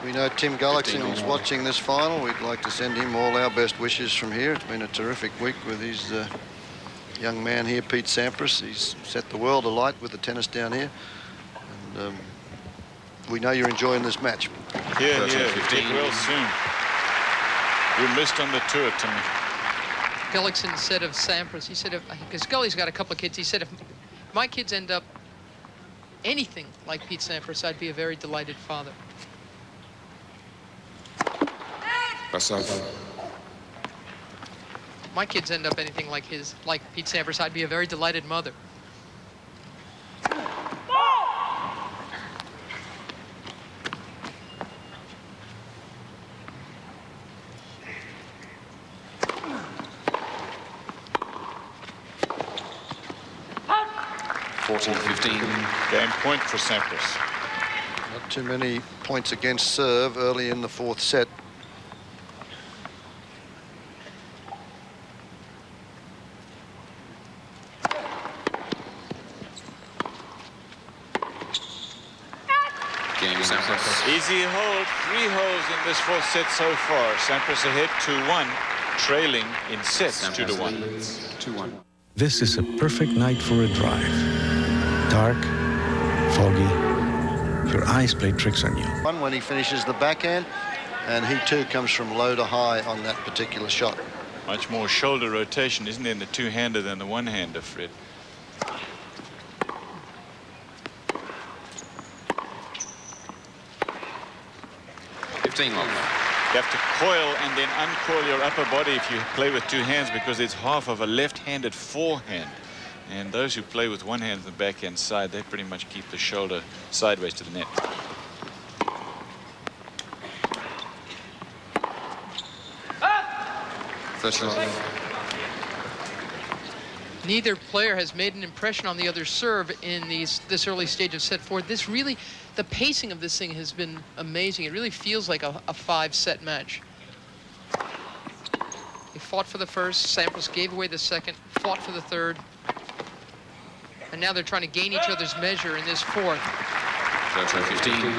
We know Tim Gullickson is watching this final. We'd like to send him all our best wishes from here. It's been a terrific week with his young man here, Pete Sampras. He's set the world alight with the tennis down here. And we know you're enjoying this match. Here, get well soon. You missed on the tour, Timmy. Gullickson said of Sampras, he said, because Gully's got a couple of kids, he said, if my kids end up anything like Pete Sampras, I'd be a very delighted father. My kids end up anything like Pete Sampras, I'd be a very delighted mother. Game point for Sampras. Not too many points against serve early in the fourth set. Easy hold, 3 holes in this fourth set so far. Sampras ahead 2-1, trailing in sets 2-1. This is a perfect night for a drive. Dark, foggy, your eyes play tricks on you. One when he finishes the backhand, and he too comes from low to high on that particular shot. Much more shoulder rotation, isn't there, in the two-hander than the one-hander, Fred? You have to coil and then uncoil your upper body if you play with two hands, because it's half of a left-handed forehand. And those who play with one hand on the backhand side, they pretty much keep the shoulder sideways to the net. Neither player has made an impression on the other serve in this early stage of set 4. This really, the pacing of this thing has been amazing. It really feels like a 5-set match. They fought for the first, Sampras gave away the second, fought for the third. And now they're trying to gain each other's measure in this fourth. 15.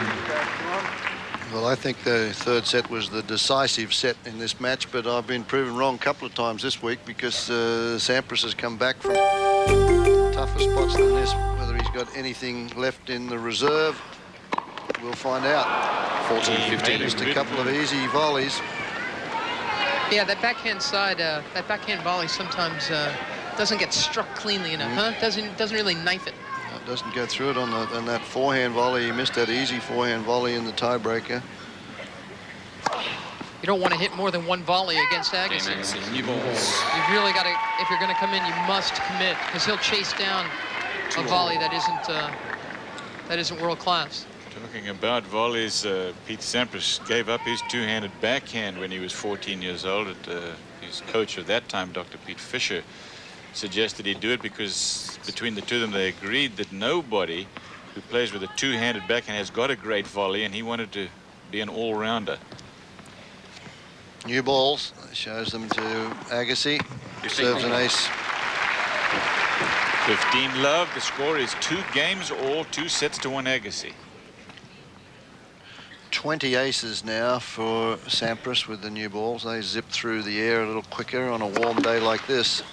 Well, I think the third set was the decisive set in this match, but I've been proven wrong a couple of times this week because Sampras has come back from tougher spots than this. Whether he's got anything left in the reserve, we'll find out. 14-15. Just a couple of easy volleys. Yeah, that backhand side, that backhand volley sometimes doesn't get struck cleanly enough, huh? Doesn't really knife it. Doesn't go through it on that forehand volley. He missed that easy forehand volley in the tiebreaker. You don't want to hit more than one volley against Agassi. You've really got to, if you're going to come in, you must commit, because he'll chase down a volley that isn't world class. Talking about volleys, Pete Sampras gave up his two-handed backhand when he was 14 years old. His coach at that time, Dr. Pete Fisher, suggested he do it because between the two of them they agreed that nobody who plays with a two-handed backhand has got a great volley, and he wanted to be an all-rounder. New balls, shows them to Agassi, serves an ace. 15 love. The score is 2 games all, 2 sets to 1 Agassi. 20 aces now for Sampras with the new balls. They zip through the air a little quicker on a warm day like this.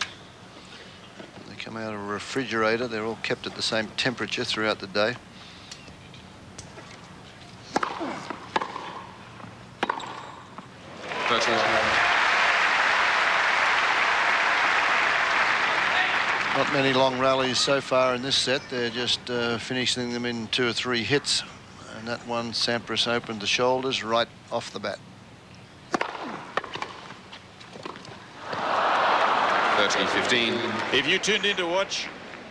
Come out of a refrigerator. They're all kept at the same temperature throughout the day. Not many long rallies so far in this set. They're just finishing them in 2 or 3 hits. And that one, Sampras opened the shoulders right off the bat. 13-15. If you tuned in to watch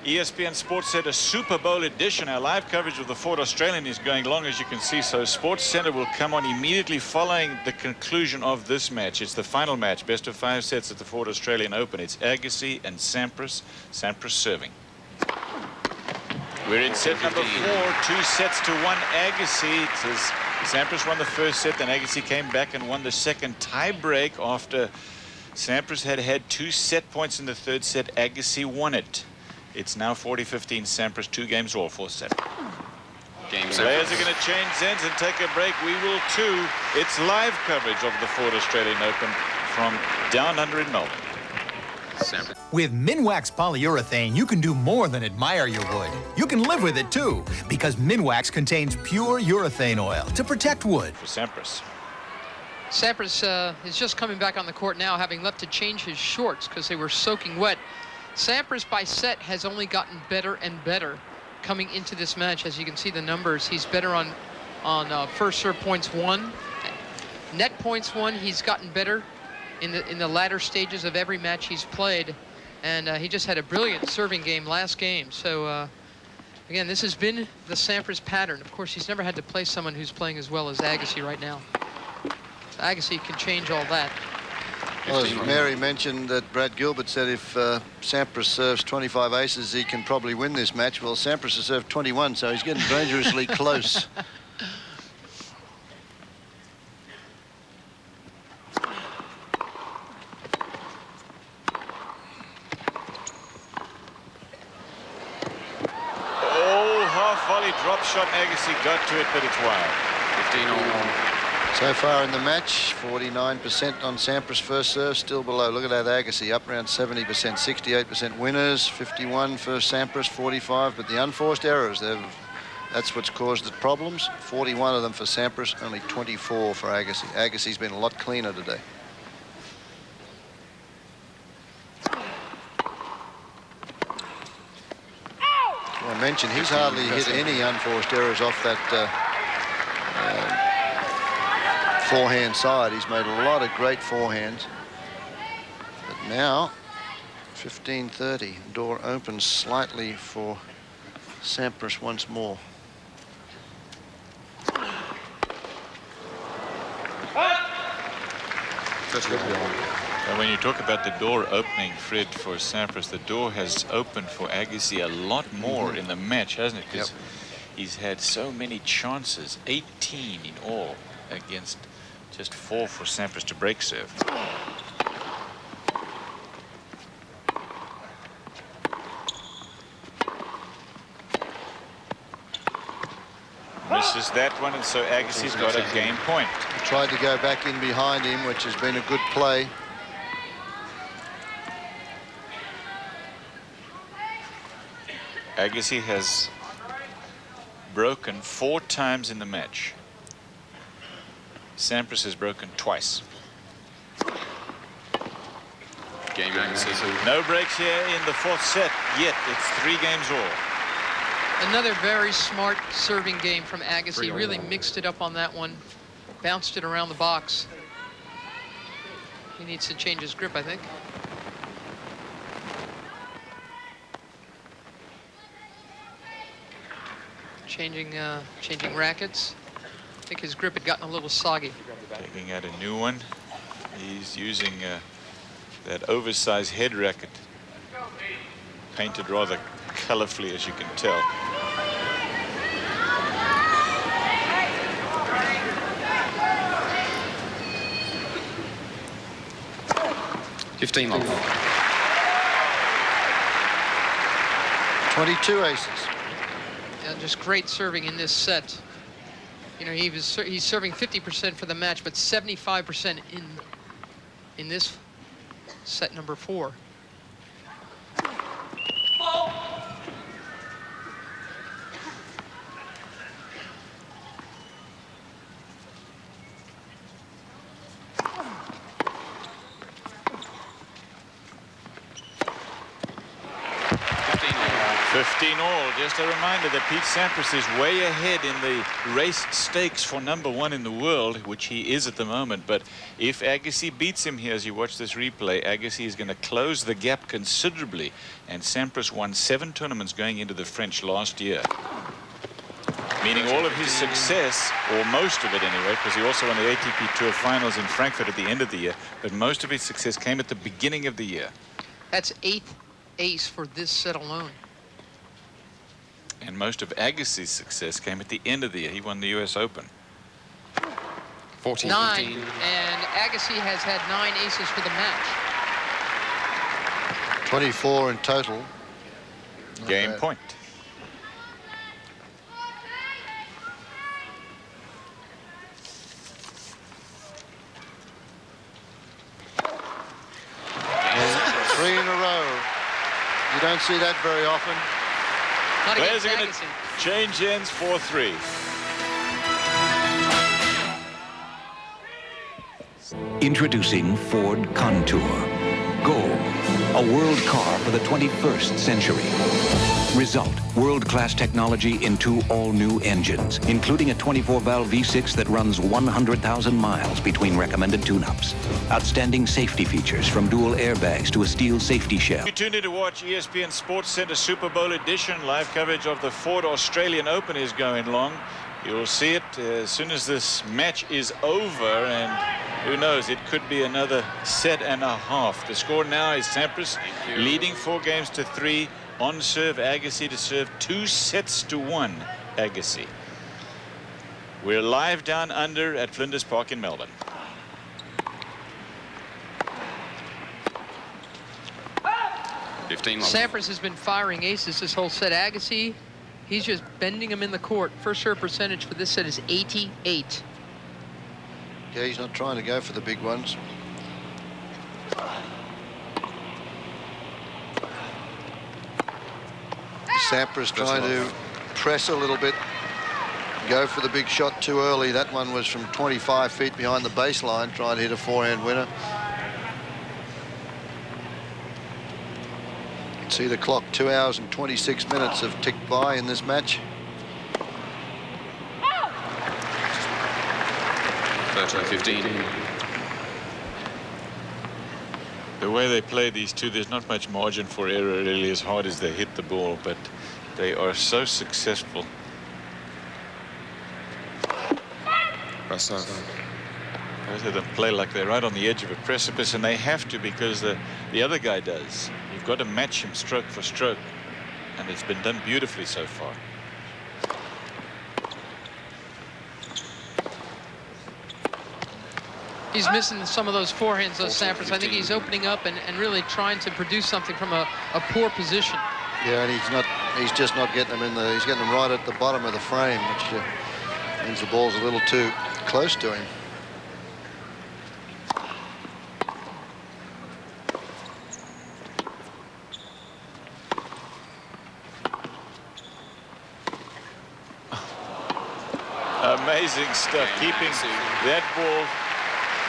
ESPN Sports said a Super Bowl edition. Our live coverage of the Ford Australian is going long, as you can see, so Sports Center will come on immediately following the conclusion of this match. It's the final match, best of 5 sets at the Ford Australian Open. It's Agassi and Sampras. Sampras serving. We're in set number 4, 2 sets to 1 Agassi. It says Sampras won the first set, then Agassi came back and won the second. Tie break after Sampras had 2 set points in the third set. Agassi won it. It's now 40-15 Sampras, 2 games all, 4th set. Players are going to change ends and take a break. We will too. It's live coverage of the Ford Australian Open from down under in Melbourne. With Minwax polyurethane, you can do more than admire your wood. You can live with it too, because Minwax contains pure urethane oil to protect wood. For Sampras. Sampras is just coming back on the court now, having left to change his shorts because they were soaking wet. Sampras by set has only gotten better and better coming into this match. As you can see the numbers, he's better on first serve points won, net points won. He's gotten better in the latter stages of every match he's played, and he just had a brilliant serving game last game. So again, this has been the Sampras pattern. Of course, he's never had to play someone who's playing as well as Agassi right now. So Agassi can change all that. Well, as Mary mentioned, that Brad Gilbert said if Sampras serves 25 aces, he can probably win this match. Well, Sampras has served 21, so he's getting dangerously close. Oh, half volley drop shot. Agassi got to it, but it's wide. 15 all. So far in the match, 49% on Sampras first serve, still below. Look at that Agassi, up around 70%, 68% winners, 51 for Sampras, 45, but the unforced errors, that's what's caused the problems. 41 of them for Sampras, only 24 for Agassi. Agassi's been a lot cleaner today. I mentioned he's hardly hit any unforced errors off that forehand side. He's made a lot of great forehands. But now, 15-30, door opens slightly for Sampras once more. And when you talk about the door opening, Fred, for Sampras, the door has opened for Agassi a lot more in the match, hasn't it? Because he's had so many chances, 18 in all, against just 4 for Sampras to break serve. Misses that one, and so Agassi's got a game point. Tried to go back in behind him, which has been a good play. Agassi has broken 4 times in the match. Sampras has broken twice. Game Agassi. No breaks here in the 4th set yet. It's 3 games all. Another very smart serving game from Agassi. Really mixed it up on that one. Bounced it around the box. He needs to change his grip, I think. Changing rackets. I think his grip had gotten a little soggy. Taking out a new one. He's using that oversized head racket, painted rather colorfully, as you can tell. $15 long. 22 aces. Yeah, just great serving in this set. You know, he's serving 50% for the match, but 75% in this set number 4. all. Just a reminder that Pete Sampras is way ahead in the race stakes for #1 in the world, which he is at the moment. But if Agassi beats him here as you watch this replay, Agassi is going to close the gap considerably. And Sampras won 7 tournaments going into the French last year. Meaning all of his success, or most of it anyway, because he also won the ATP Tour Finals in Frankfurt at the end of the year, but most of his success came at the beginning of the year. That's 8th ace for this set alone. And most of Agassi's success came at the end of the year. He won the US Open. 14, 9, 15. and Agassi has had 9 aces for the match. 24 in total. Game point. And 3 in a row. You don't see that very often. Not Players against are going Agassi. to change ends 4-3. Introducing Ford Contour. Gold, a world car for the 21st century. Result, world-class technology in 2 all-new engines, including a 24-valve V6 that runs 100,000 miles between recommended tune-ups. Outstanding safety features from dual airbags to a steel safety shell. You tuned in to watch ESPN Sports Center Super Bowl edition. Live coverage of the Ford Australian Open is going long. You'll see it as soon as this match is over, and who knows, it could be another set and a half. The score now is Sampras leading 4 games to 3. On serve, Agassi to serve 2 sets to 1. Agassi. We're live down under at Flinders Park in Melbourne. Sampras has been firing aces this whole set. Agassi, he's just bending them in the court. First serve percentage for this set is 88. Yeah, he's not trying to go for the big ones. Sampras trying to press a little bit, go for the big shot too early. That one was from 25 feet behind the baseline, trying to hit a forehand winner. See the clock, 2 hours and 26 minutes have ticked by in this match. 13-15. The way they play these two, there's not much margin for error really, as hard as they hit the ball, but they are so successful. Both of them play like they're right on the edge of a precipice, and they have to, because the other guy does. You've got to match him stroke for stroke, and it's been done beautifully so far. He's missing some of those forehands, those Sampras. I think he's opening up and really trying to produce something from a poor position. Yeah, and he's just not getting them in the, he's getting them right at the bottom of the frame, which means the ball's a little too close to him. Amazing stuff, keeping that ball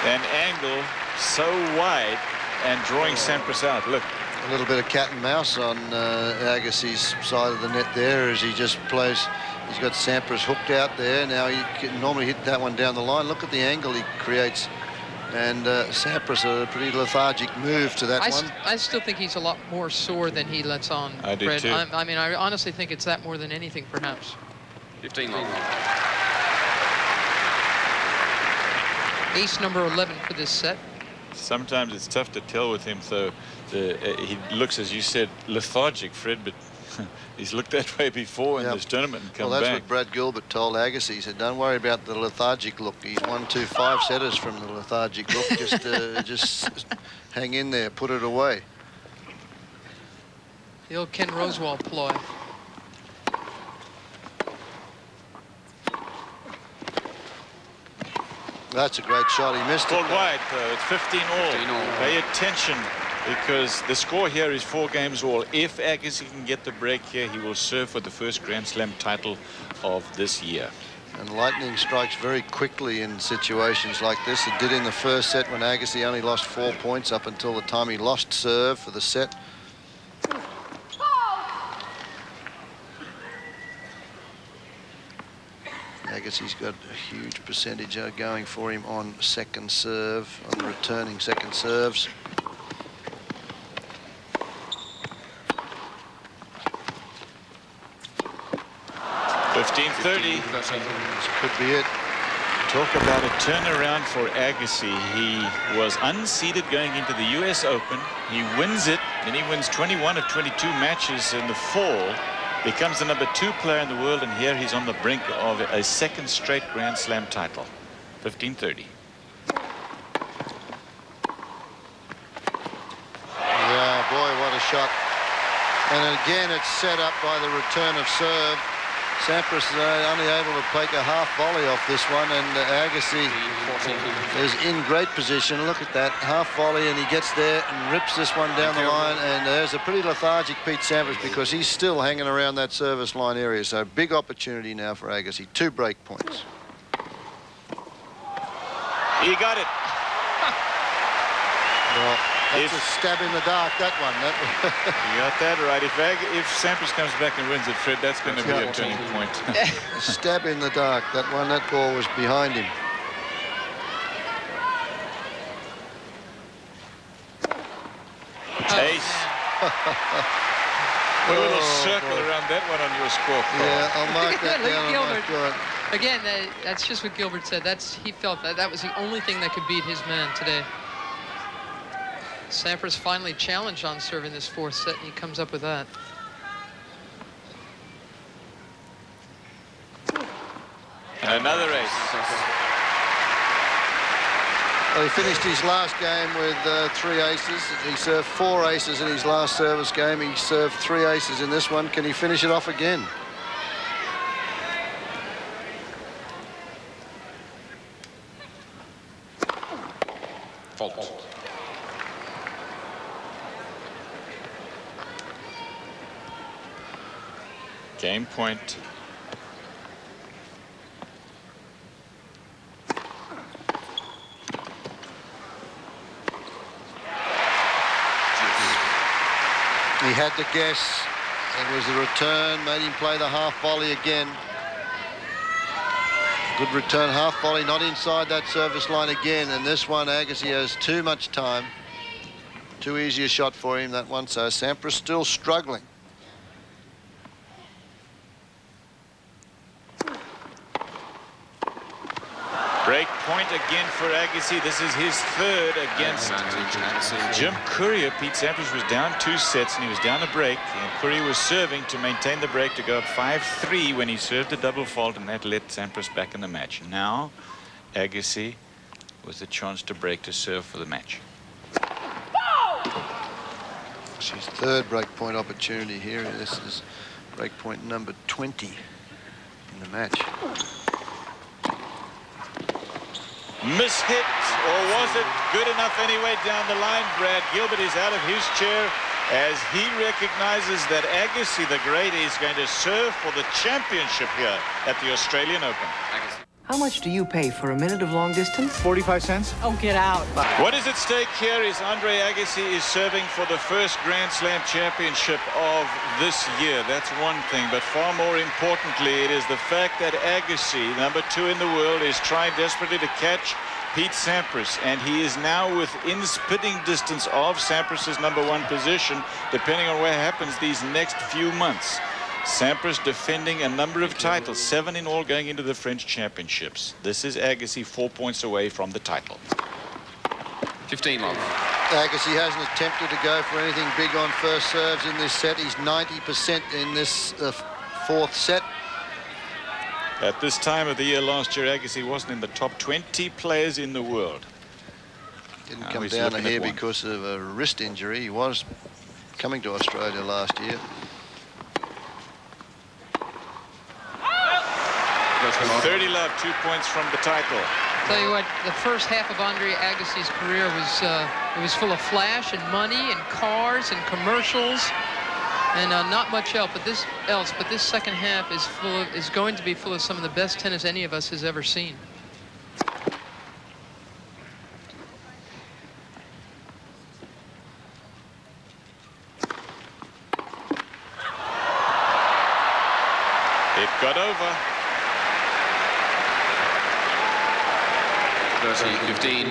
an angle so wide and drawing Sampras out. Look, a little bit of cat and mouse on Agassi's side of the net there, as he just plays. He's got Sampras hooked out there. Now he can normally hit that one down the line. Look at the angle he creates. And Sampras, a pretty lethargic move to that one. I still think he's a lot more sore than he lets on. I do too. I mean, I honestly think it's that more than anything, perhaps. 15 long. Ace number 11 for this set. Sometimes it's tough to tell with him, so he looks, as you said, lethargic, Fred, but he's looked that way before in this tournament and come well, that's back. what Brad Gilbert told Agassi. He said, don't worry about the lethargic look. He's 1, 2, 5 setters from the lethargic look. Just hang in there, put it away. The old Ken Rosewall ploy. That's a great shot. He missed it. Called wide, though. It's 15 all. Pay attention, because the score here is 4 games all. If Agassi can get the break here, he will serve for the first Grand Slam title of this year. And lightning strikes very quickly in situations like this. It did in the first set when Agassi only lost 4 points up until the time he lost serve for the set. Agassi's got a huge percentage going for him on second serve, on returning second serves. $15.30. This could be it. Talk about a turnaround for Agassi. He was unseeded going into the US Open. He wins it, and he wins 21 of 22 matches in the fall. Becomes the #2 player in the world, and here he's on the brink of a second straight Grand Slam title. 15.30. Yeah, boy, what a shot. And again, it's set up by the return of serve. Sampras is only able to take a half volley off this one, and Agassi is in great position. Look at that, half volley, and he gets there and rips this one down the line, and there's a pretty lethargic Pete Sampras because he's still hanging around that service line area. So big opportunity now for Agassi. 2 break points. He got it. Well, that's a stab in the dark, that one. You got that right. If Sampras comes back and wins it, Fred, that's going to be a turning point. A stab in the dark, that one. That ball was behind him. Ace. Put a little circle around that one on your scorecard. Yeah, I'll mark that down on my score. Again, that's just what Gilbert said. He felt that was the only thing that could beat his man today. Sampras finally challenged on serve in this 4th set, and he comes up with that. And another ace. Well, he finished his last game with 3 aces. He served 4 aces in his last service game. He served 3 aces in this one. Can he finish it off again? Fault. Game point. He had to guess. It was the return, made him play the half volley again. Good return, half volley, not inside that service line again. And this one, Agassi has too much time. Too easy a shot for him, that one. So Sampras still struggling. Break point again for Agassi. This is his 3rd against Jim Courier. Pete Sampras was down 2 sets, and he was down a break. And Courier was serving to maintain the break to go up 5-3 when he served a double fault, and that let Sampras back in the match. Now, Agassi with the chance to break to serve for the match. It's his 3rd break point opportunity here. This is break point number 20 in the match. Mishit, or was it good enough anyway down the line? Brad Gilbert is out of his chair as he recognizes that Agassi, the great, is going to serve for the championship here at the Australian Open. How much do you pay for a minute of long distance? 45 cents. Oh, get out. What is at stake here is Andre Agassi is serving for the first Grand Slam championship of this year. That's one thing, but far more importantly, it is the fact that Agassi, #2 in the world, is trying desperately to catch Pete Sampras, and he is now within spitting distance of Sampras's #1 position, depending on what happens these next few months. Sampras defending a number of titles, 7 in all going into the French championships. This is Agassi 4 points away from the title. 15 long. Agassi hasn't attempted to go for anything big on first serves in this set. He's 90% in this 4th set. At this time of the year last year, Agassi wasn't in the top 20 players in the world. Didn't come down here because of a wrist injury. He was coming to Australia last year. 30 love, 2 points from the title. Tell you what, the first half of Andre Agassi's career was full of flash and money and cars and commercials and not much else. But this second half is going to be full of some of the best tennis any of us has ever seen. It got over. Agassi, 15.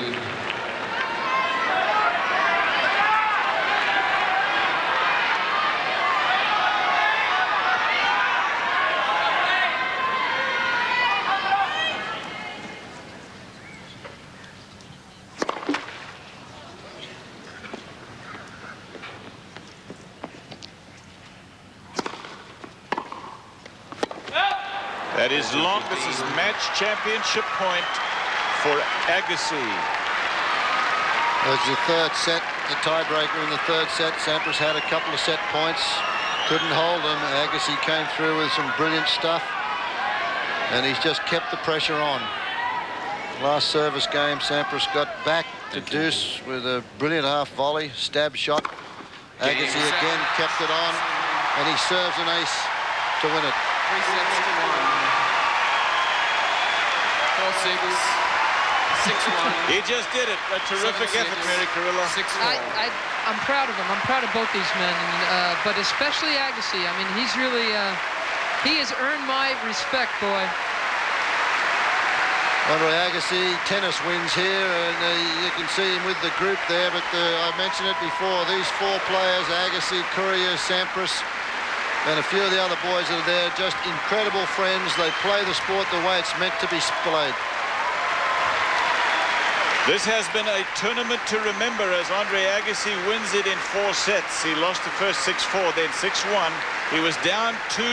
That is Longus's match championship point for Agassi. There's the third set, the tiebreaker in the third set. Sampras had a couple of set points, couldn't hold them. Agassi came through with some brilliant stuff, and he's just kept the pressure on. Last service game, Sampras got back to deuce with a brilliant half volley, stab shot. Agassi again kept it on, and he serves an ace to win it. 3 sets to 1. 4-6. 6-1. He just did it. A terrific effort, Mary Carilla. 6-4. I'm proud of him. I'm proud of both these men, but especially Agassi. I mean, he's really, he has earned my respect, boy. Andre Agassi, tennis wins here, and you can see him with the group there, but I mentioned it before, these four players, Agassi, Courier, Sampras, and a few of the other boys that are there, just incredible friends. They play the sport the way it's meant to be played. This has been a tournament to remember as Andre Agassi wins it in 4 sets. He lost the first 6-4, then 6-1. He was down 2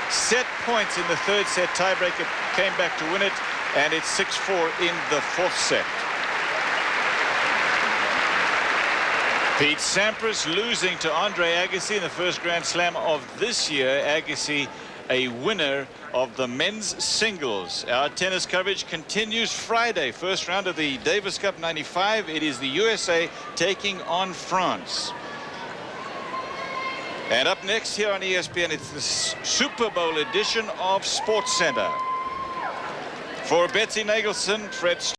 set points in the third set. Tiebreaker came back to win it, and it's 6-4 in the 4th set. Pete Sampras losing to Andre Agassi in the first Grand Slam of this year. Agassi a winner of the men's singles. Our tennis coverage continues Friday. First round of the Davis Cup 95. It is the USA taking on France. And up next here on ESPN, it's the Super Bowl edition of SportsCenter. For Betsy Nagelson, Fred